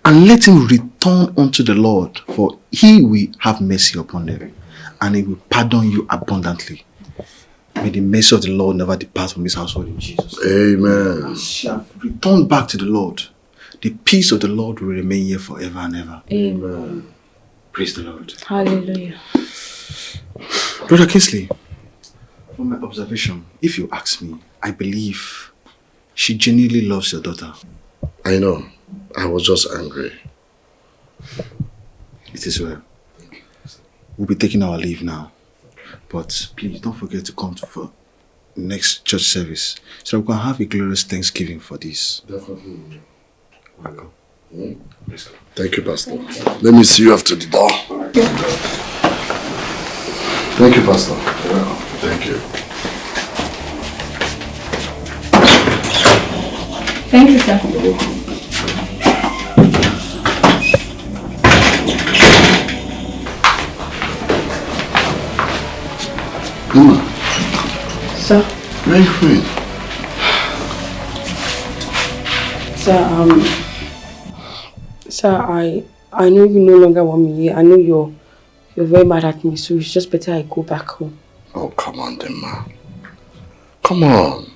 and let him return unto the Lord, for he will have mercy upon them, and he will pardon you abundantly. May the mercy of the Lord never depart from this household in Jesus. Amen. As you have returned back to the Lord, the peace of the Lord will remain here forever and ever. Amen. Praise the Lord. Hallelujah. Brother Kingsley, from my observation, if you ask me, I believe she genuinely loves your daughter. I know. I was just angry. It is well. We'll be taking our leave now. But please don't forget to come for next church service so we can have a glorious Thanksgiving for this. Definitely. Welcome. Let's go. Thank you, Pastor. Let me see you after the door. Thank you, Pastor. You're welcome. Thank you. Thank you, sir. You're welcome. Sir. Where are you going? Sir, I know you no longer want me here. I know you're very mad at me, so it's just better I go back home. Oh, come on, Dema. Come on.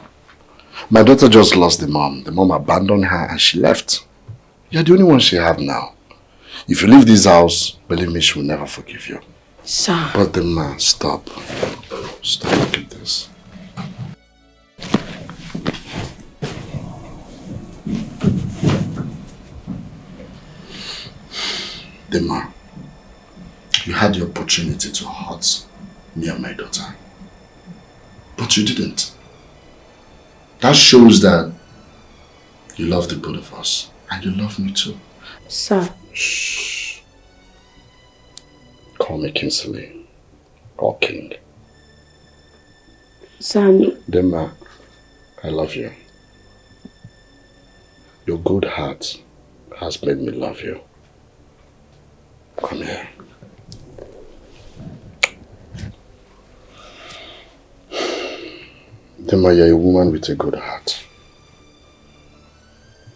My daughter just lost the mom. The mom abandoned her and she left. You're the only one she have now. If you leave this house, believe me, she will never forgive you. Sir. But Dema, stop. Stop, look at this. Dema, you had the opportunity to hurt me and my daughter. But you didn't. That shows that you love the both of us. And you love me too. Sir. Shh. Call me Kingsley. Or King. Sir. Dema, I love you. Your good heart has made me love you. Come here. Dema, you're a woman with a good heart.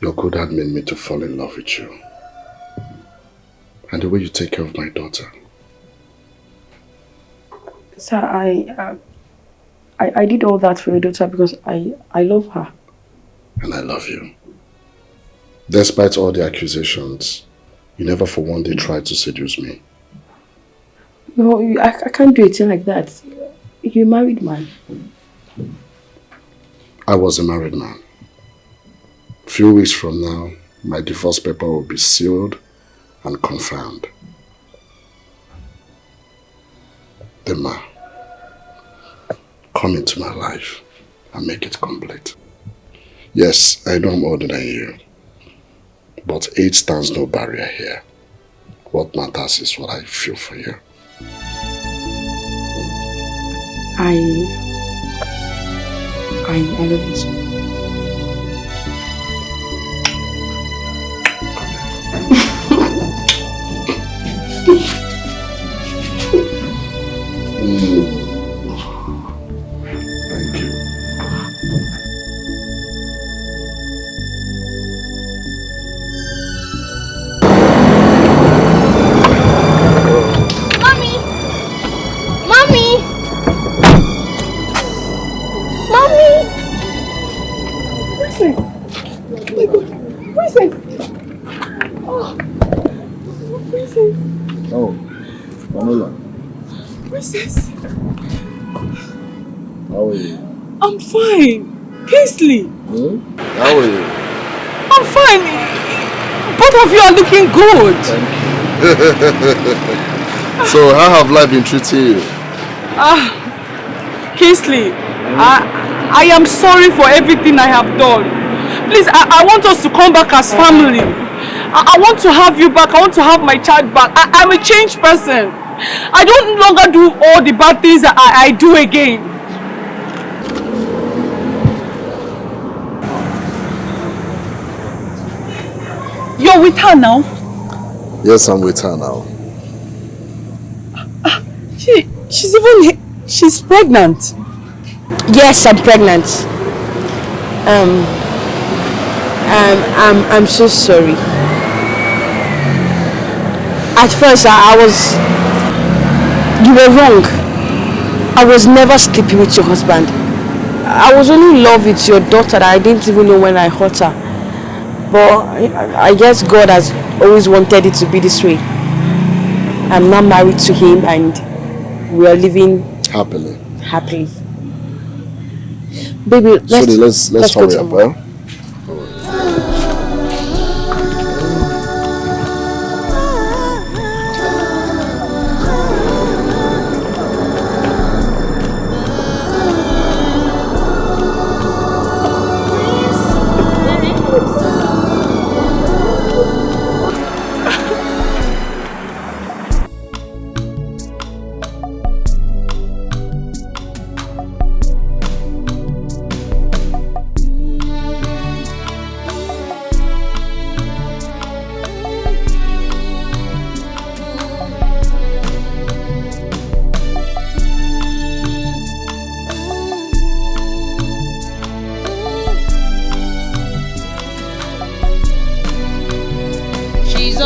Your good heart made me to fall in love with you. And the way you take care of my daughter. Sir, I did all that for your daughter because I love her. And I love you. Despite all the accusations, you never for one day tried to seduce me. No, I can't do a thing like that. You're a married man. I was a married man. A few weeks from now, my divorce paper will be sealed and confirmed. Dema, come into my life and make it complete. Yes, I know I'm older than you, but age stands no barrier here. What matters is what I feel for you. I love you so. Thank you. Mommy! Mommy! Mommy! Princess! Oh my God! Princess! Oh! Princess! Oh, Manola. Princess! How are you? I'm fine. Kingsley! How are you? I'm fine. Both of you are looking good. So, how have life been treating you? Kingsley, I am sorry for everything I have done. Please, I want us to come back as family. I want to have you back. I want to have my child back. I'm a changed person. I don't longer do all the bad things that I do again. You're with her now? Yes, I'm with her now. She's pregnant. Yes, I'm pregnant. I'm so sorry. At first, you were wrong. I was never sleeping with your husband. I was only in love with your daughter that I didn't even know when I hurt her. But I guess God has always wanted it to be this way. I'm now married to him and we are living happily. Baby, let's hurry up, well?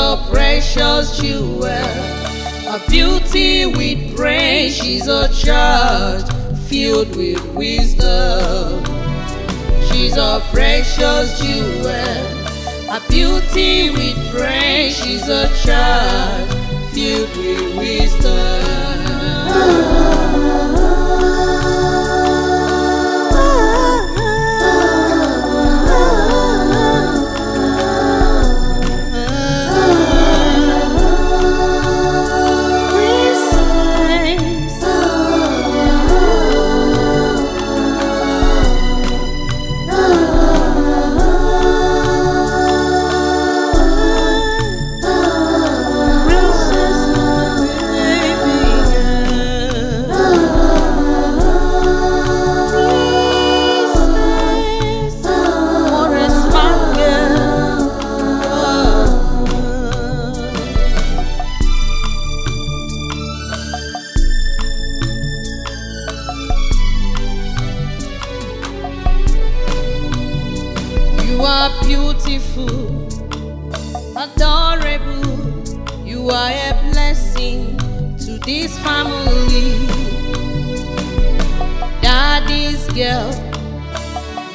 a precious jewel, a beauty with praise. She's a child filled with wisdom. She's a precious jewel, a beauty with praise. She's a child filled with wisdom. You are beautiful, adorable. You are a blessing to this family. Daddy's girl,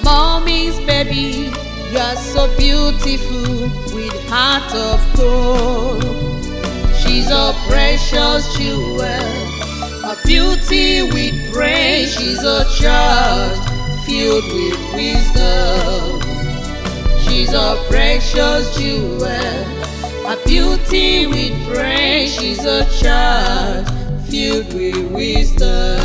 mommy's baby. You are so beautiful with heart of gold. She's a precious jewel, a beauty with praise. She's a child filled with wisdom. She's a precious jewel, a beauty with praise. She's a child filled with wisdom.